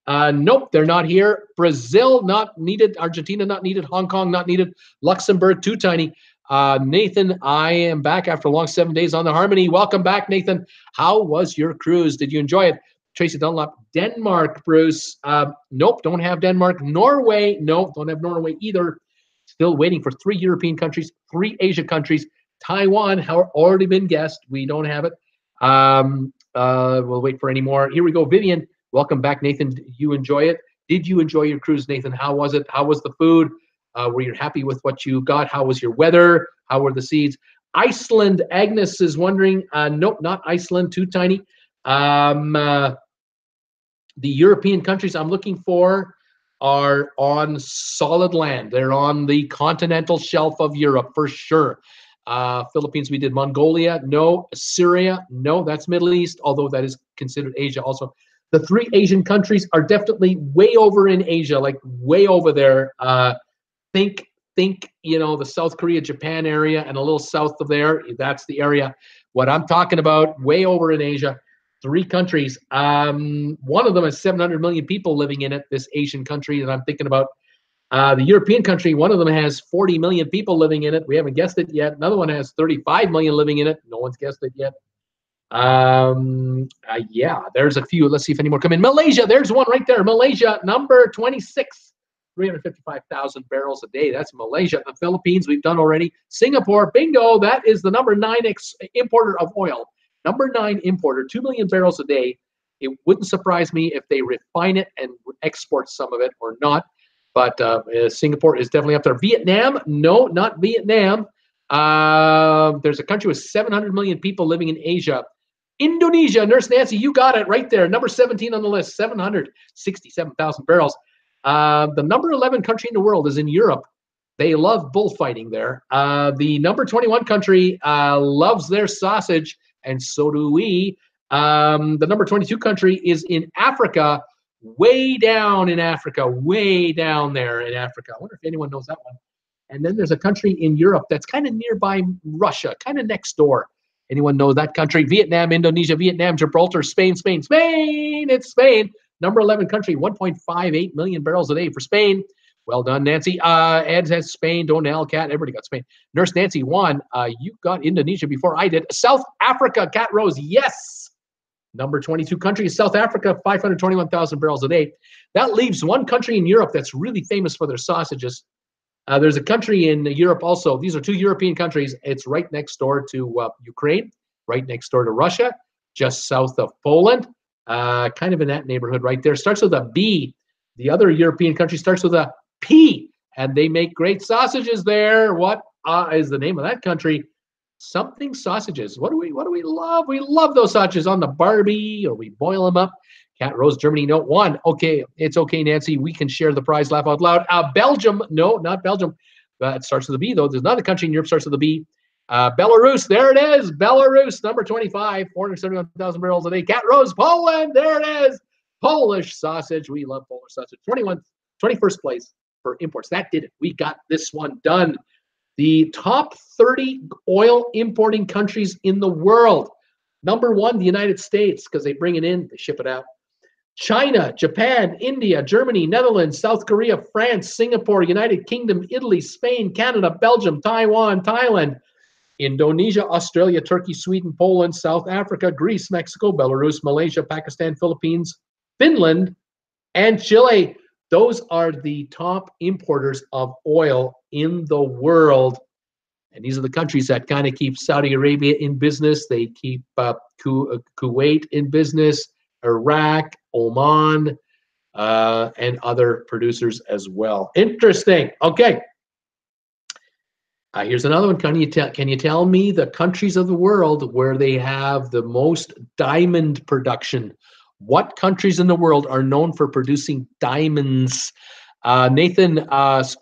Nope, they're not here. Brazil, not needed. Argentina, not needed. Hong Kong, not needed. Luxembourg, too tiny. Nathan, I am back after a long 7 days on the Harmony. Welcome back, Nathan. How was your cruise? Did you enjoy it? Tracy Dunlop, Denmark, Bruce. Nope, don't have Denmark. Norway, no, don't have Norway either. Still waiting for 3 European countries, 3 Asia countries. Taiwan, already been guessed. We don't have it. We'll wait for any more. Here we go. Vivian, welcome back, Nathan. Did you enjoy it? Did you enjoy your cruise, Nathan? How was it? How was the food? Were you happy with what you got? How was your weather? How were the seeds? Iceland, Agnes is wondering. Nope, not Iceland, too tiny. The European countries I'm looking for are on solid land. They're on the continental shelf of Europe for sure. Philippines, we did. Mongolia, no. Syria, no. That's Middle East, although that is considered Asia also. The 3 Asian countries are definitely way over in Asia, like way over there. Think, the South Korea, Japan area and a little south of there. That's the area. What I'm talking about, way over in Asia. 3 countries. One of them has 700 million people living in it, this Asian country that I'm thinking about. The European country, one of them has 40 million people living in it. We haven't guessed it yet. Another one has 35 million living in it. No one's guessed it yet. Yeah, there's a few. Let's see if any more come in. Malaysia, there's one right there. Malaysia, number 26, 355,000 barrels a day. That's Malaysia. The Philippines, we've done already. Singapore, bingo. That is the number 9 importer of oil. Number 9 importer, 2 million barrels a day. It wouldn't surprise me if they refine it and export some of it or not. But Singapore is definitely up there. Vietnam, no, not Vietnam. There's a country with 700 million people living in Asia. Indonesia, Nurse Nancy, you got it right there. Number 17 on the list, 767,000 barrels. The number 11 country in the world is in Europe. They love bullfighting there. The number 21 country loves their sausage, and so do we. The number 22 country is in Africa, way down in Africa, way down there in Africa. I wonder if anyone knows that one. And then there's a country in Europe that's kind of nearby Russia, kind of next door. Anyone know that country? Vietnam, Indonesia, Vietnam, Gibraltar, Spain, Spain, Spain. It's Spain. Number 11 country, 1.58 million barrels a day for Spain. Well done, Nancy. Ed has Spain. Donell, Cat, everybody got Spain. Nurse Nancy won. You got Indonesia before I did. South Africa, Cat Rose, yes. Number 22 country is South Africa, 521,000 barrels a day. That leaves one country in Europe that's really famous for their sausages. There's a country in Europe also. These are 2 European countries. It's right next door to Ukraine, right next door to Russia, just south of Poland, kind of in that neighborhood right there. Starts with a B. The other European country starts with a P, and they make great sausages there. What is the name of that country? Something sausages. What do we love? We love those sausages on the Barbie, or we boil them up. Cat Rose, Germany, note 1. Okay, it's okay, Nancy. We can share the prize. Laugh out loud. Belgium, no, not Belgium. It starts with a B, though. There's another country in Europe starts with a B. Belarus, there it is. Belarus, number 25, 471,000 barrels a day. Cat Rose, Poland, there it is. Polish sausage. We love Polish sausage. 21st place for imports. That did it. We got this one done. The top 30 oil importing countries in the world. Number 1, the United States, because they bring it in, they ship it out. China, Japan, India, Germany, Netherlands, South Korea, France, Singapore, United Kingdom, Italy, Spain, Canada, Belgium, Taiwan, Thailand, Indonesia, Australia, Turkey, Sweden, Poland, South Africa, Greece, Mexico, Belarus, Malaysia, Pakistan, Philippines, Finland, and Chile. Those are the top importers of oil in the world. And these are the countries that kind of keep Saudi Arabia in business. They keep Kuwait in business, Iraq, Oman, and other producers as well. Interesting. Okay. Here's another one. Can you tell me the countries of the world where they have the most diamond production? What countries in the world are known for producing diamonds? Nathan,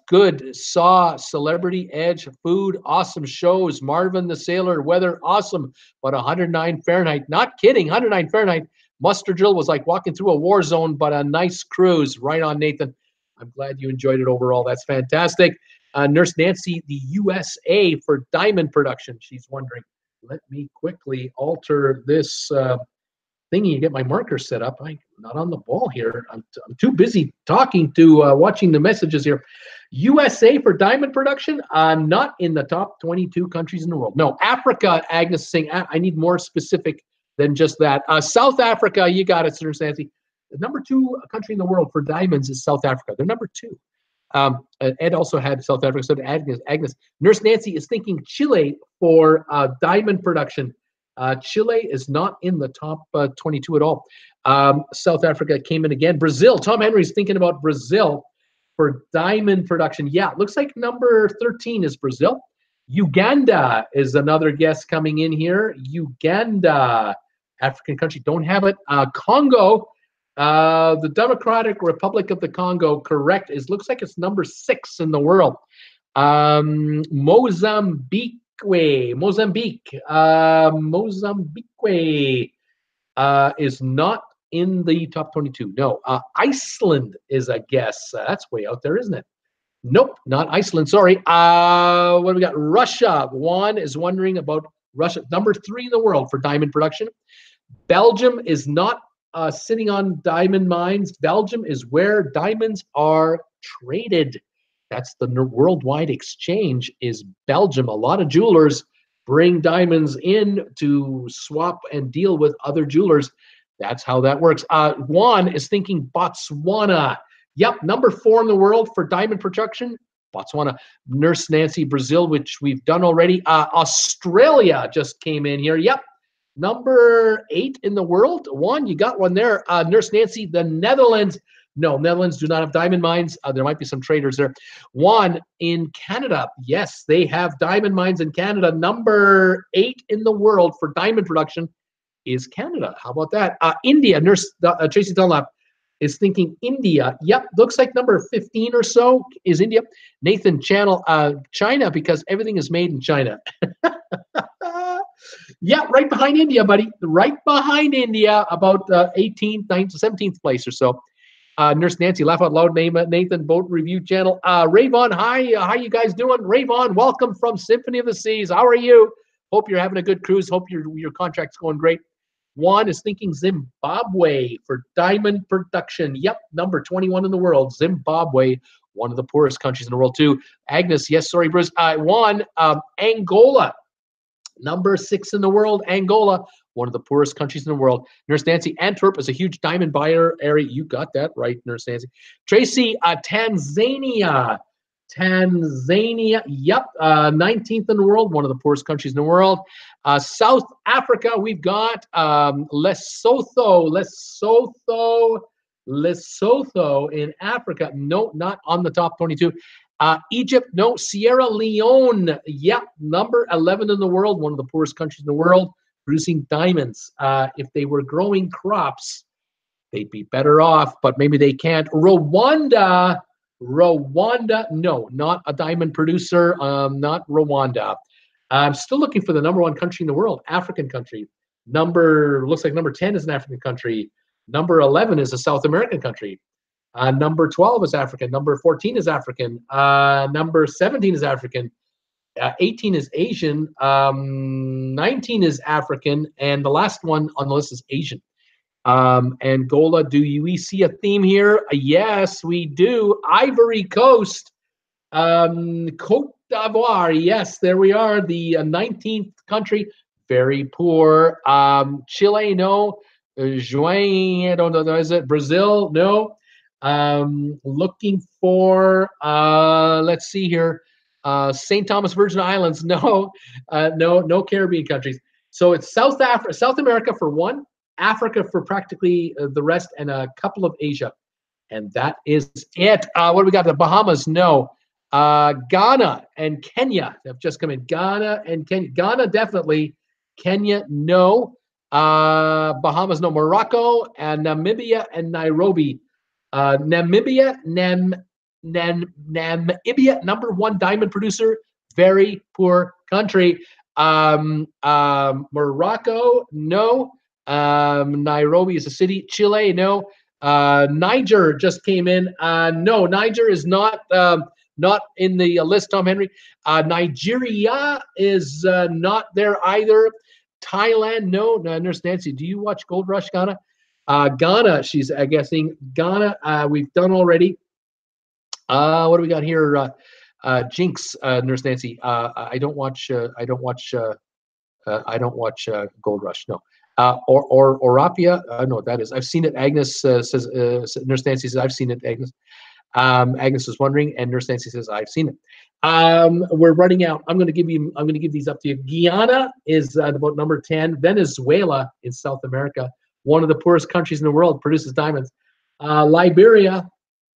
good. Saw Celebrity Edge, food, awesome shows. Marvin the Sailor, weather, awesome. But 109 Fahrenheit. Not kidding, 109 Fahrenheit. Muster drill was like walking through a war zone, but a nice cruise. Right on, Nathan. I'm glad you enjoyed it overall. That's fantastic. Nurse Nancy, the USA for diamond production. She's wondering. Let me quickly alter this thingy to get my marker set up. I'm not on the ball here. I'm too busy talking to watching the messages here. USA for diamond production, not in the top 22 countries in the world. No, Africa, Agnes is saying, I need more specific than just that. South Africa, you got it, Nurse Nancy. The number 2 country in the world for diamonds is South Africa. They're number 2. Ed also had South Africa, so did Agnes. Nurse Nancy is thinking Chile for diamond production. Chile is not in the top 22 at all. South Africa came in again. Brazil, Tom Henry's thinking about Brazil for diamond production. Yeah, looks like number 13 is Brazil. Uganda is another guest coming in here. Uganda, African country, don't have it. Congo, the Democratic Republic of the Congo, correct, looks like it's number 6 in the world. Mozambique is not in the top 22. No. Iceland is a guess. That's way out there, isn't it? Nope, not Iceland. Sorry. What do we got? Russia. Juan is wondering about Russia. Number 3 in the world for diamond production. Belgium is not sitting on diamond mines. Belgium is where diamonds are traded. That's the worldwide exchange is Belgium. A lot of jewelers bring diamonds in to swap and deal with other jewelers. That's how that works. Juan is thinking Botswana. Yep, number 4 in the world for diamond production. Botswana. Nurse Nancy, Brazil, which we've done already. Australia just came in here. Yep, number 8 in the world. Juan, you got one there. Nurse Nancy, the Netherlands. No, Netherlands do not have diamond mines. There might be some traders there. Juan, in Canada, yes, they have diamond mines in Canada. Number 8 in the world for diamond production is Canada. How about that? India, Nurse Tracy Dunlap is thinking India. Yep, looks like number 15 or so is India. Nathan Channel, China, because everything is made in China. Yeah, right behind India, buddy. Right behind India, about 18th, 19th, 17th place or so. Nurse Nancy, laugh out loud, name Nathan, Boat Review Channel. Rayvon, hi, how you guys doing? Rayvon, welcome from Symphony of the Seas. How are you? Hope you're having a good cruise. Hope your contract's going great. Juan is thinking Zimbabwe for diamond production. Yep, number 21 in the world. Zimbabwe, one of the poorest countries in the world too. Agnes, yes, sorry, Bruce. Juan, Angola, number 6 in the world. Angola, one of the poorest countries in the world. Nurse Nancy, Antwerp is a huge diamond buyer area. You got that right, Nurse Nancy. Tracy, Tanzania. Yep, 19th in the world, one of the poorest countries in the world. South Africa, we've got Lesotho in Africa. No, not on the top 22. Egypt, no. Sierra Leone, yep, number 11 in the world, one of the poorest countries in the world, producing diamonds. If they were growing crops, they'd be better off, but maybe they can't. Rwanda, no, not a diamond producer, not Rwanda. I'm still looking for the number 1 country in the world, African country. Looks like number 10 is an African country. Number 11 is a South American country. Number 12 is African. Number 14 is African. Number 17 is African. 18 is Asian. 19 is African. And the last one on the list is Asian. Angola, we see a theme here? Yes, we do. Ivory Coast. Cote d'Ivoire. Yes, there we are. The 19th country. Very poor. Chile, no. I don't know. Is it Brazil? No. Looking for, let's see here. St. Thomas Virgin Islands. No, no Caribbean countries. So it's South America for 1, Africa for practically the rest, and a couple of Asia. And that is it. What do we got? The Bahamas? No. Ghana and Kenya have just come in. Ghana and Kenya. Ghana, definitely. Kenya, no. Bahamas, no. Morocco and Namibia and Nairobi. Namibia, #1 diamond producer, very poor country. Morocco, no. Nairobi is a city. Chile, no. Niger just came in. No, Niger is not in the list, Tom Henry. Nigeria is not there either. Thailand, no. Nurse Nancy, do you watch Gold Rush Ghana? Ghana, she's guessing. Ghana, we've done already. What do we got here? Jinx, Nurse Nancy. I don't watch Gold Rush. No. Or Orapia. No, that is. I've seen it. Agnes says. Nurse Nancy says I've seen it. Agnes. Agnes was wondering, and Nurse Nancy says I've seen it. We're running out. I'm going to give these up to you. Guyana is about number 10. Venezuela in South America, one of the poorest countries in the world, produces diamonds. Liberia,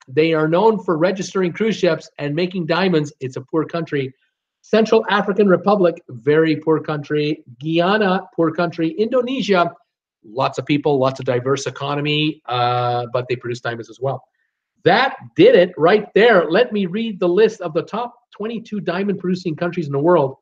they are known for registering cruise ships and making diamonds. It's a poor country. Central African Republic, very poor country. Guyana, poor country. Indonesia, lots of people, lots of diverse economy, but they produce diamonds as well. That did it right there. Let me read the list of the top 22 diamond producing countries in the world.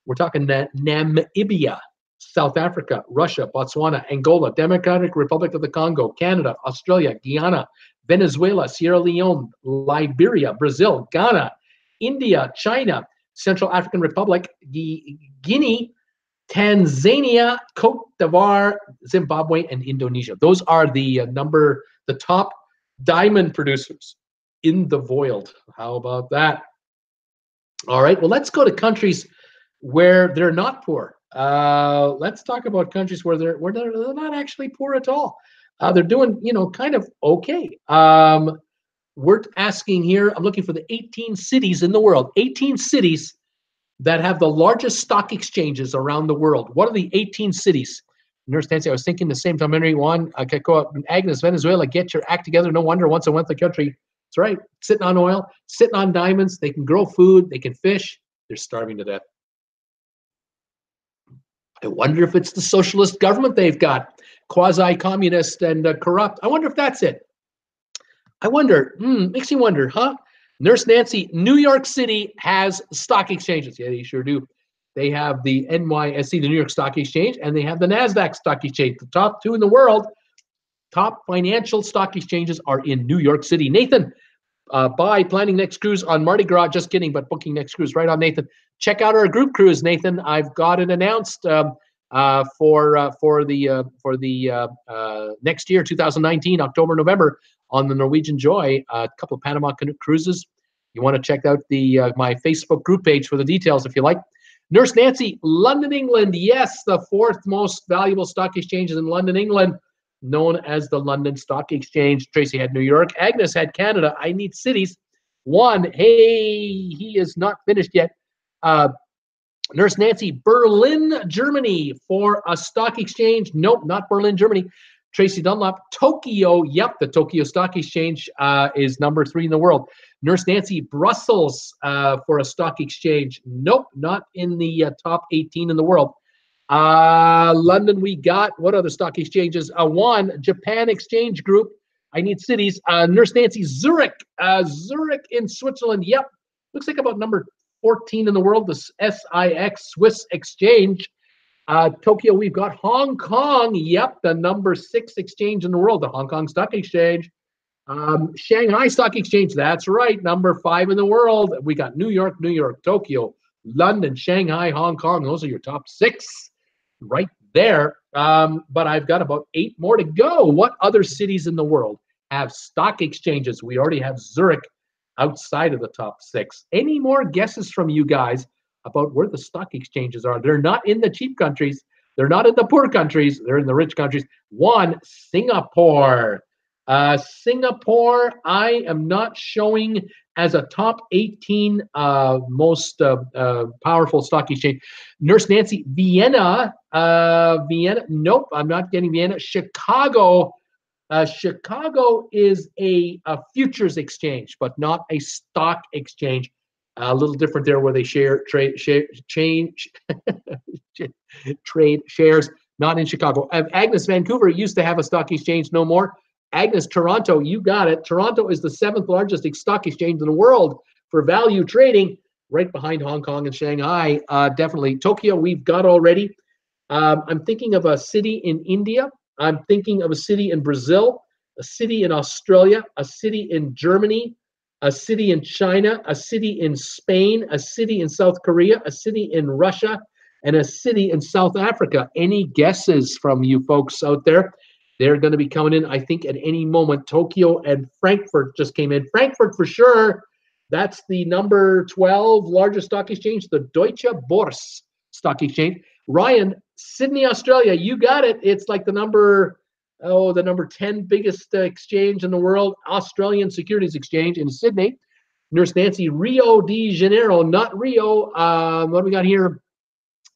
We're talking Namibia, South Africa, Russia, Botswana, Angola, Democratic Republic of the Congo, Canada, Australia, Guyana, Venezuela, Sierra Leone, Liberia, Brazil, Ghana, India, China, Central African Republic, Guinea, Tanzania, Cote d'Ivoire, Zimbabwe, and Indonesia. Those are the top diamond producers in the world. How about that? All right, well, let's go to countries where they're not poor. Let's talk about countries where they're not actually poor at all. They're doing, kind of okay. We're asking here, I'm looking for the 18 cities in the world, 18 cities that have the largest stock exchanges around the world. What are the 18 cities? Nurse Nancy, I was thinking the same time, Henry. Juan, Agnes, Venezuela, get your act together. No wonder once I went to the country. That's right. Sitting on oil, sitting on diamonds. They can grow food. They can fish. They're starving to death. I wonder if it's the socialist government they've got, quasi-communist and corrupt. I wonder if that's it. I wonder. Makes you wonder, huh? Nurse Nancy, New York City has stock exchanges. Yeah, they sure do. They have the NYSE, the New York Stock Exchange, and they have the NASDAQ Stock Exchange. The top two in the world, top financial stock exchanges are in New York City. Nathan, planning next cruise on Mardi Gras. Just kidding, but booking next cruise. Right on, Nathan. Check out our group cruise, Nathan. I've got it announced for the next year, 2019, October, November, on the Norwegian Joy. A couple of Panama cruises. You want to check out my Facebook group page for the details if you like. Nurse Nancy, London, England. Yes, the fourth most valuable stock exchange is in London, England, known as the London Stock Exchange. Tracy had New York. Agnes had Canada. I need cities. One, hey, he is not finished yet. Nurse Nancy, Berlin, Germany for a stock exchange. Nope, not Berlin, Germany. Tracy Dunlop, Tokyo. Yep, the Tokyo Stock Exchange is number 3 in the world. Nurse Nancy, Brussels for a stock exchange. Nope, not in the top 18 in the world. London, we got, what other stock exchanges? One, Japan Exchange Group. I need cities. Nurse Nancy, Zurich. Zurich in Switzerland. Yep, looks like about number 14 in the world, the SIX, Swiss Exchange. Tokyo, we've got Hong Kong. Yep, the number 6 exchange in the world, the Hong Kong Stock Exchange. Shanghai Stock Exchange, that's right, number 5 in the world. We got New York, Tokyo, London, Shanghai, Hong Kong. Those are your top 6 right there. But I've got about 8 more to go. What other cities in the world have stock exchanges? We already have Zurich outside of the top 6. Any more guesses from you guys about where the stock exchanges are? They're not in the cheap countries. They're not in the poor countries. They're in the rich countries. 1, Singapore. Singapore, I am not showing as a top 18 most powerful stock exchange. Nurse Nancy, Vienna. Vienna, nope, I'm not getting Vienna. Chicago. Chicago is a futures exchange, but not a stock exchange. A little different there where they change trade shares, not in Chicago. Agnes, Vancouver used to have a stock exchange, no more. Agnes, Toronto, you got it. Toronto is the 7th largest stock exchange in the world for value trading, right behind Hong Kong and Shanghai. Definitely. Tokyo, we've got already. I'm thinking of a city in India. I'm thinking of a city in Brazil, a city in Australia, a city in Germany, a city in China, a city in Spain, a city in South Korea, a city in Russia, and a city in South Africa. Any guesses from you folks out there? They're going to be coming in, I think, at any moment. Tokyo and Frankfurt just came in. Frankfurt for sure. That's the number 12 largest stock exchange, the Deutsche Börse stock exchange. Ryan, Sydney, Australia, you got it. It's like the number 10 biggest exchange in the world, Australian Securities Exchange in Sydney. Nurse Nancy, Rio de Janeiro, not Rio. What do we got here?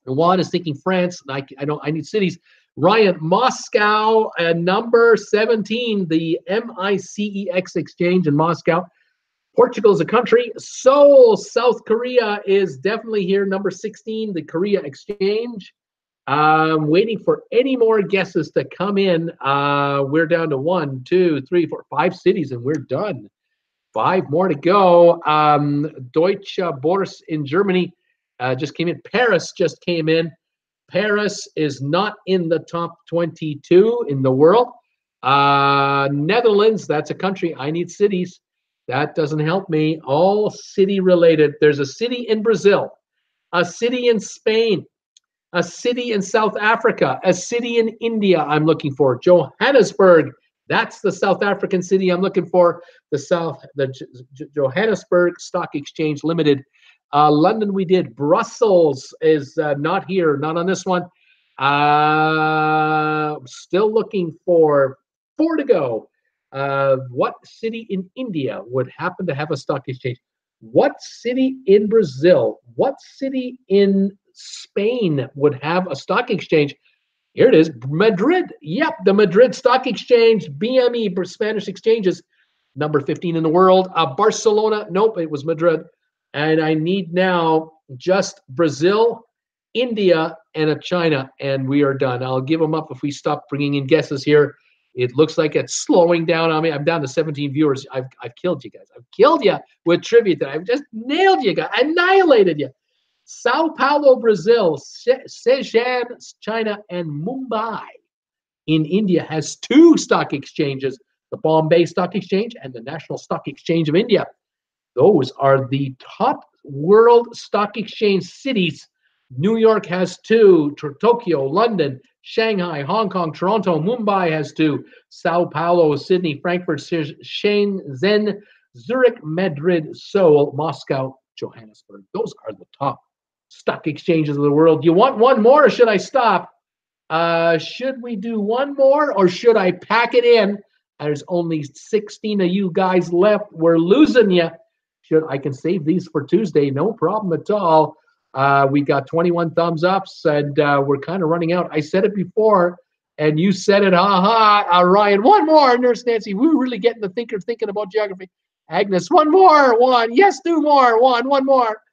Juan is thinking France. I need cities. Ryan, Moscow, number 17, the MICEX exchange in Moscow. Portugal is a country. Seoul, South Korea is definitely here, number 16, the Korea exchange. Waiting for any more guesses to come in. We're down to 1, 2, 3, 4, 5 cities, and we're done. 5 more to go. Deutsche Börse in Germany just came in. Paris just came in. Paris is not in the top 22 in the world. Netherlands, that's a country. I need cities. That doesn't help me. All city related. There's a city in Brazil, a city in Spain, a city in South Africa, a city in India I'm looking for. Johannesburg, that's the South African city I'm looking for. The Johannesburg Stock Exchange Limited. London we did. Brussels is not here, not on this one. Still looking for 4 to go. What city in India would happen to have a stock exchange? What city in Brazil? What city in Spain would have a stock exchange? Here it is, Madrid. Yep, the Madrid Stock Exchange, BME, Spanish exchanges, number 15 in the world. Barcelona, nope, it was Madrid. And I need now just Brazil, India, and a China, and we are done. I'll give them up if we stop bringing in guesses here. It looks like it's slowing down on me. I'm down to 17 viewers. I've killed you guys. I've killed you with trivia. I've just nailed you guys. Annihilated you. Sao Paulo, Brazil, Shenzhen, China, and Mumbai in India has 2 stock exchanges, the Bombay Stock Exchange and the National Stock Exchange of India. Those are the top world stock exchange cities. New York has 2, Tokyo, London, Shanghai, Hong Kong, Toronto, Mumbai has 2, Sao Paulo, Sydney, Frankfurt, Shenzhen, Zurich, Madrid, Seoul, Moscow, Johannesburg. Those are the top stock exchanges of the world. You want one more or should I stop? Should we do one more or should I pack it in? There's only 16 of you guys left. We're losing you. I can save these for Tuesday, no problem at all. We got 21 thumbs ups, and we're kind of running out. I said it before, and you said it, Ryan, one more, Nurse Nancy. We're really getting the thinking about geography. Agnes, one more, one. Yes, 2 more, one more.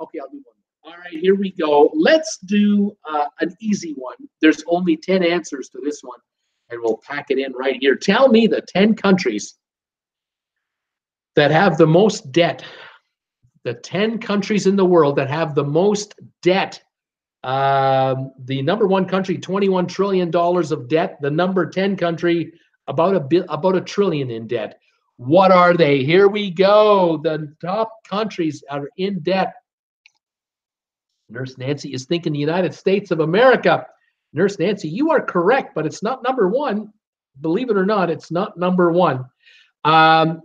Okay, I'll do one more. All right, here we go. Let's do an easy one. There's only 10 answers to this one, and we'll pack it in right here. Tell me the 10 countries that have the most debt, the 10 countries in the world that have the most debt. The number 1 country, $21 trillion of debt. The number 10 country, about $1 trillion in debt. What are they? Here we go. The top countries are in debt. Nurse Nancy is thinking the United States of America. Nurse Nancy, you are correct, but it's not number 1. Believe it or not, it's not number 1.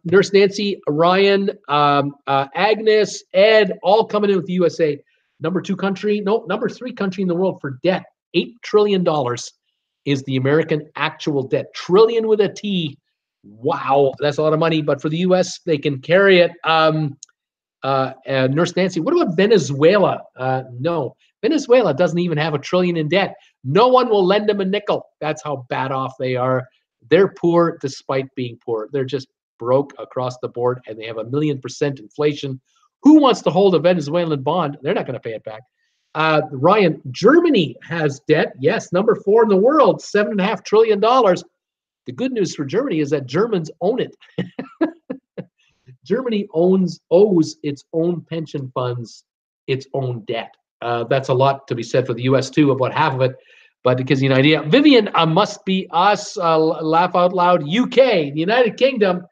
Nurse Nancy, Ryan, Agnes, Ed, all coming in with the USA. Number 3 country in the world for debt. $8 trillion is the American actual debt. Trillion with a T. Wow, that's a lot of money. But for the US, they can carry it. Nurse Nancy, what about Venezuela? No, Venezuela doesn't even have $1 trillion in debt. No one will lend them a nickel. That's how bad off they are. They're poor despite being poor. They're just broke across the board, and they have 1,000,000% inflation Who wants to hold a Venezuelan bond? They're not going to pay it back. Ryan, Germany has debt. Yes, number 4 in the world, $7.5 trillion. The good news for Germany is that Germans own it. Germany owes its own pension funds its own debt. That's a lot to be said for the U.S. too, about half of it. But it gives you an idea. Vivian, must be us. Laugh out loud. UK, the United Kingdom.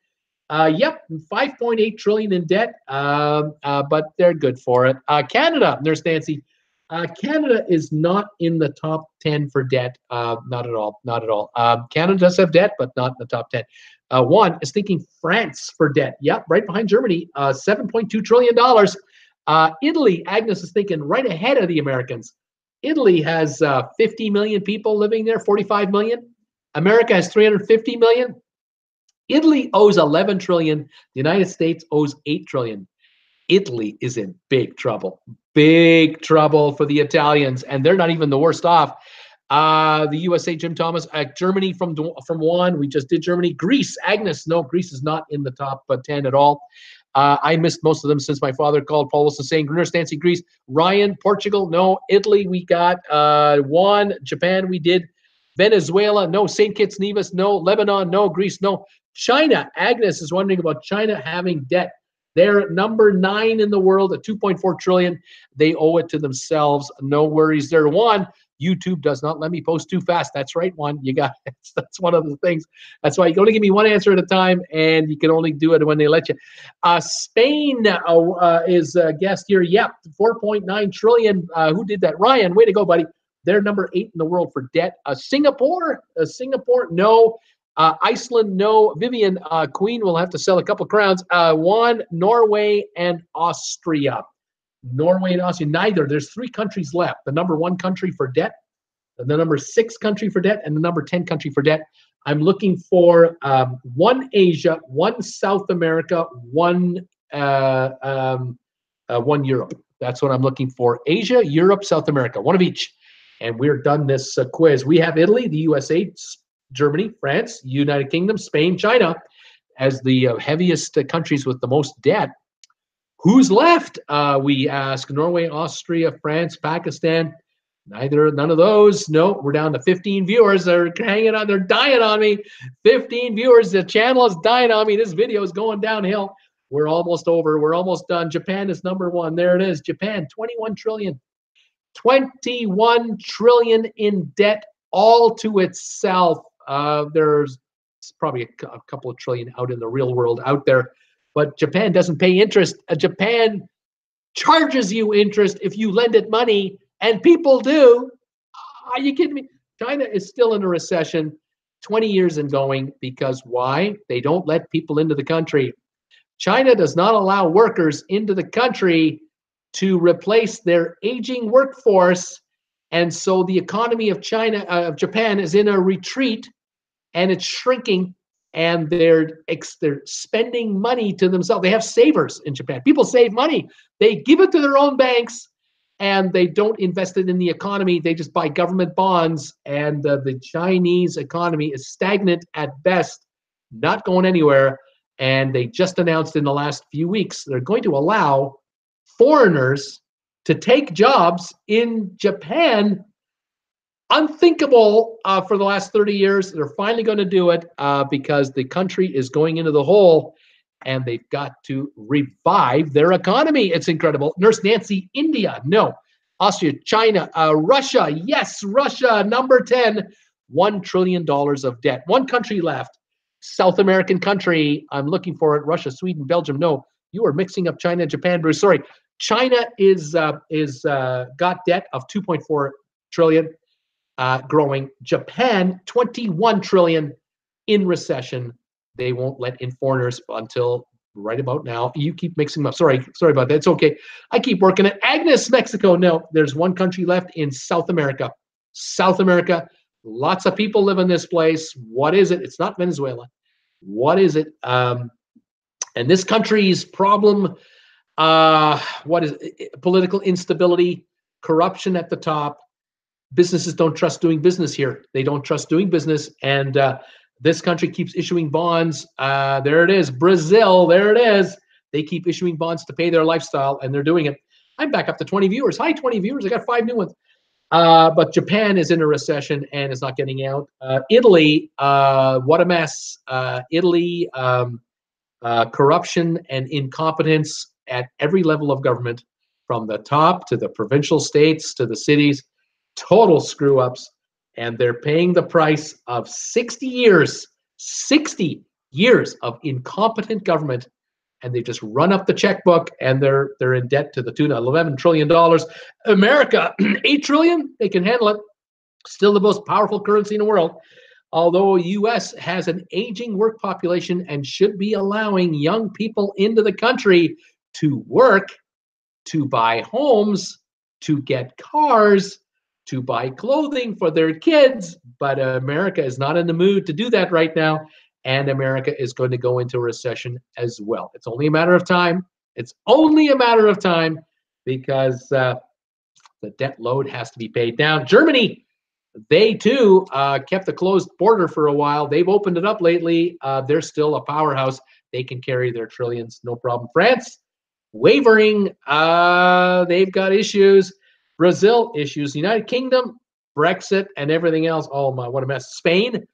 Yep, 5.8 trillion in debt. But they're good for it. Canada, there's Nancy. Canada is not in the top 10 for debt. Not at all. Not at all. Canada does have debt, but not in the top 10. One is thinking France for debt. Yep, right behind Germany. $7.2 trillion. Italy, Agnes is thinking right ahead of the Americans. Italy has 50 million people living there, 45 million. America has 350 million. Italy owes 11 trillion. The United States owes 8 trillion. Italy is in big trouble for the Italians, and they're not even the worst off. The USA, Jim Thomas. Germany from Juan. We just did Germany. Greece, Agnes. No, Greece is not in the top 10 at all. I missed most of them since my father called. Paul Wilson saying, Gruner, Stancy, Greece. Ryan, Portugal, no. Italy, we got. Juan, Japan, we did. Venezuela, no. St. Kitts, Nevis, no. Lebanon, no. Greece, no. China, Agnes is wondering about China having debt. They're number 9 in the world at 2.4 trillion. They owe it to themselves. No worries there. Juan, YouTube does not let me post too fast. That's right, Juan. You got it. That's one of the things. That's why you can only give me one answer at a time, and you can only do it when they let you. Spain is a guest here. Yep, 4.9 trillion. Who did that? Ryan, way to go, buddy. They're number 8 in the world for debt. Singapore, no. Iceland, no. Vivian, Queen will have to sell a couple crowns. Juan, Norway, and Austria. Norway and Austria, neither. There's 3 countries left. The number 1 country for debt, the number 6 country for debt, and the number 10 country for debt. I'm looking for 1 Asia, 1 South America, 1 Europe. That's what I'm looking for. Asia, Europe, South America, 1 of each. And we're done this quiz. We have Italy, the USA, Germany, France, United Kingdom, Spain, China as the heaviest countries with the most debt. Who's left? We ask. Norway, Austria, France, Pakistan. None of those. No, we're down to 15 viewers. They're hanging on. They're dying on me. 15 viewers. The channel is dying on me. This video is going downhill. We're almost over. We're almost done. Japan is number 1. There it is. Japan, 21 trillion. 21 trillion in debt all to itself. There's probably a couple of trillion out in the real world out there. But Japan doesn't pay interest. Japan charges you interest if you lend it money, and people do. Are you kidding me? China is still in a recession, 20 years and going, because why? They don't let people into the country. China does not allow workers into the country to replace their aging workforce, and so the economy of Japan is in a retreat, and it's shrinking. And they're spending money to themselves. They have savers in Japan. People save money. They give it to their own banks, and they don't invest it in the economy. They just buy government bonds, and the Chinese economy is stagnant at best, not going anywhere. And they just announced in the last few weeks they're going to allow foreigners to take jobs in Japan. Unthinkable for the last 30 years. They're finally going to do it because the country is going into the hole, and they've got to revive their economy. It's incredible. Nurse Nancy, India, no. Austria, China, Russia, yes, Russia, number 10, $1 trillion of debt. 1 country left. South American country, I'm looking for it. Russia, Sweden, Belgium, no. You are mixing up China and Japan, Bruce. Sorry. China is got debt of 2.4 trillion. Growing. Japan, 21 trillion in recession. They won't let in foreigners until right about now. You keep mixing them up. Sorry about that. It's okay. I keep working it. Agnes, Mexico. No, there's 1 country left in South America. South America. Lots of people live in this place. What is it? It's not Venezuela. What is it? And this country's problem, what is it? Political instability, corruption at the top. Businesses don't trust doing business here. They don't trust doing business, and this country keeps issuing bonds. There it is, Brazil. There it is. They keep issuing bonds to pay their lifestyle, and they're doing it. I'm back up to 20 viewers. Hi, 20 viewers. I got 5 new ones. But Japan is in a recession and is not getting out. Italy, what a mess. Italy, corruption and incompetence at every level of government, from the top to the provincial states to the cities, total screw ups. And they're paying the price of 60 years of incompetent government. And they just run up the checkbook, and they're in debt to the tune of $11 trillion. America, $8 trillion, they can handle it. Still the most powerful currency in the world. Although U.S. has an aging work population and should be allowing young people into the country to work, to buy homes, to get cars, to buy clothing for their kids. But America is not in the mood to do that right now. And America is going to go into a recession as well. It's only a matter of time. It's only a matter of time, because the debt load has to be paid down. Germany, they too kept a closed border for a while. They've opened it up lately. They're still a powerhouse. They can carry their trillions, no problem. France, wavering. They've got issues. Brazil, issues. United Kingdom, Brexit, and everything else. Oh my, what a mess. Spain,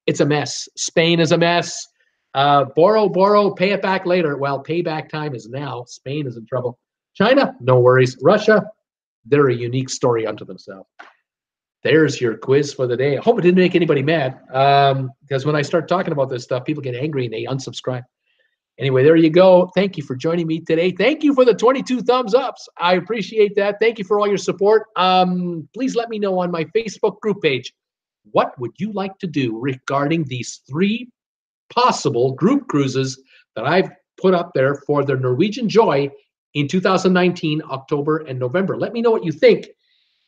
it's a mess. Spain is a mess. Borrow, pay it back later. Well, payback time is now. Spain is in trouble. China, no worries. Russia, they're a unique story unto themselves. There's your quiz for the day. I hope it didn't make anybody mad, because when I start talking about this stuff, people get angry and they unsubscribe. Anyway, there you go. Thank you for joining me today. Thank you for the 22 thumbs ups. I appreciate that. Thank you for all your support. Please let me know on my Facebook group page, what would you like to do regarding these 3 possible group cruises that I've put up there for the Norwegian Joy in 2019, October and November. Let me know what you think.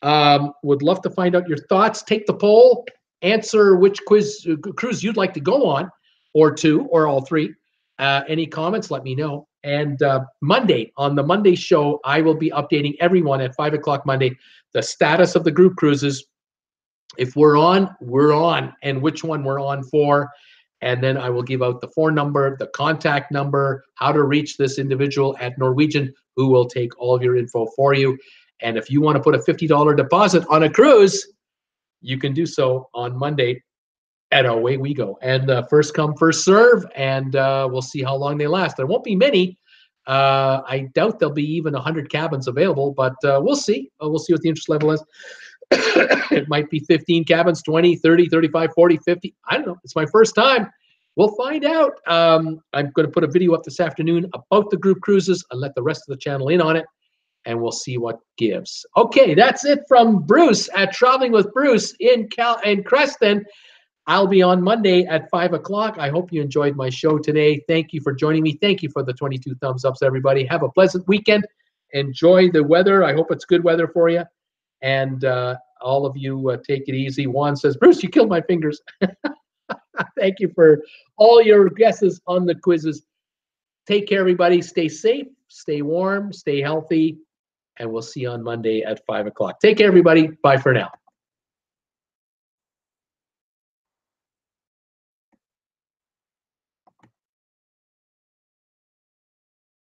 Would love to find out your thoughts. Take the poll, answer which cruise you'd like to go on, or 2, or all 3. Any comments, let me know. And Monday, on the Monday show, I will be updating everyone at 5 o'clock Monday, the status of the group cruises. If we're on, we're on, and which one we're on for. And then I will give out the phone number, the contact number, how to reach this individual at Norwegian, who will take all of your info for you. And if you want to put a $50 deposit on a cruise, you can do so on Monday, and away we go. And first come, first serve, and we'll see how long they last. There won't be many. I doubt there'll be even 100 cabins available, but we'll see. We'll see what the interest level is. It might be 15 cabins, 20, 30, 35, 40, 50. I don't know. It's my first time. We'll find out. I'm going to put a video up this afternoon about the group cruises and let the rest of the channel in on it, and we'll see what gives. Okay, that's it from Bruce at Traveling with Bruce in Creston. I'll be on Monday at 5 o'clock. I hope you enjoyed my show today. Thank you for joining me. Thank you for the 22 thumbs ups, everybody. Have a pleasant weekend. Enjoy the weather. I hope it's good weather for you. And all of you, take it easy. Juan says, Bruce, you killed my fingers. Thank you for all your guesses on the quizzes. Take care, everybody. Stay safe, stay warm, stay healthy, and we'll see you on Monday at 5 o'clock. Take care, everybody. Bye for now.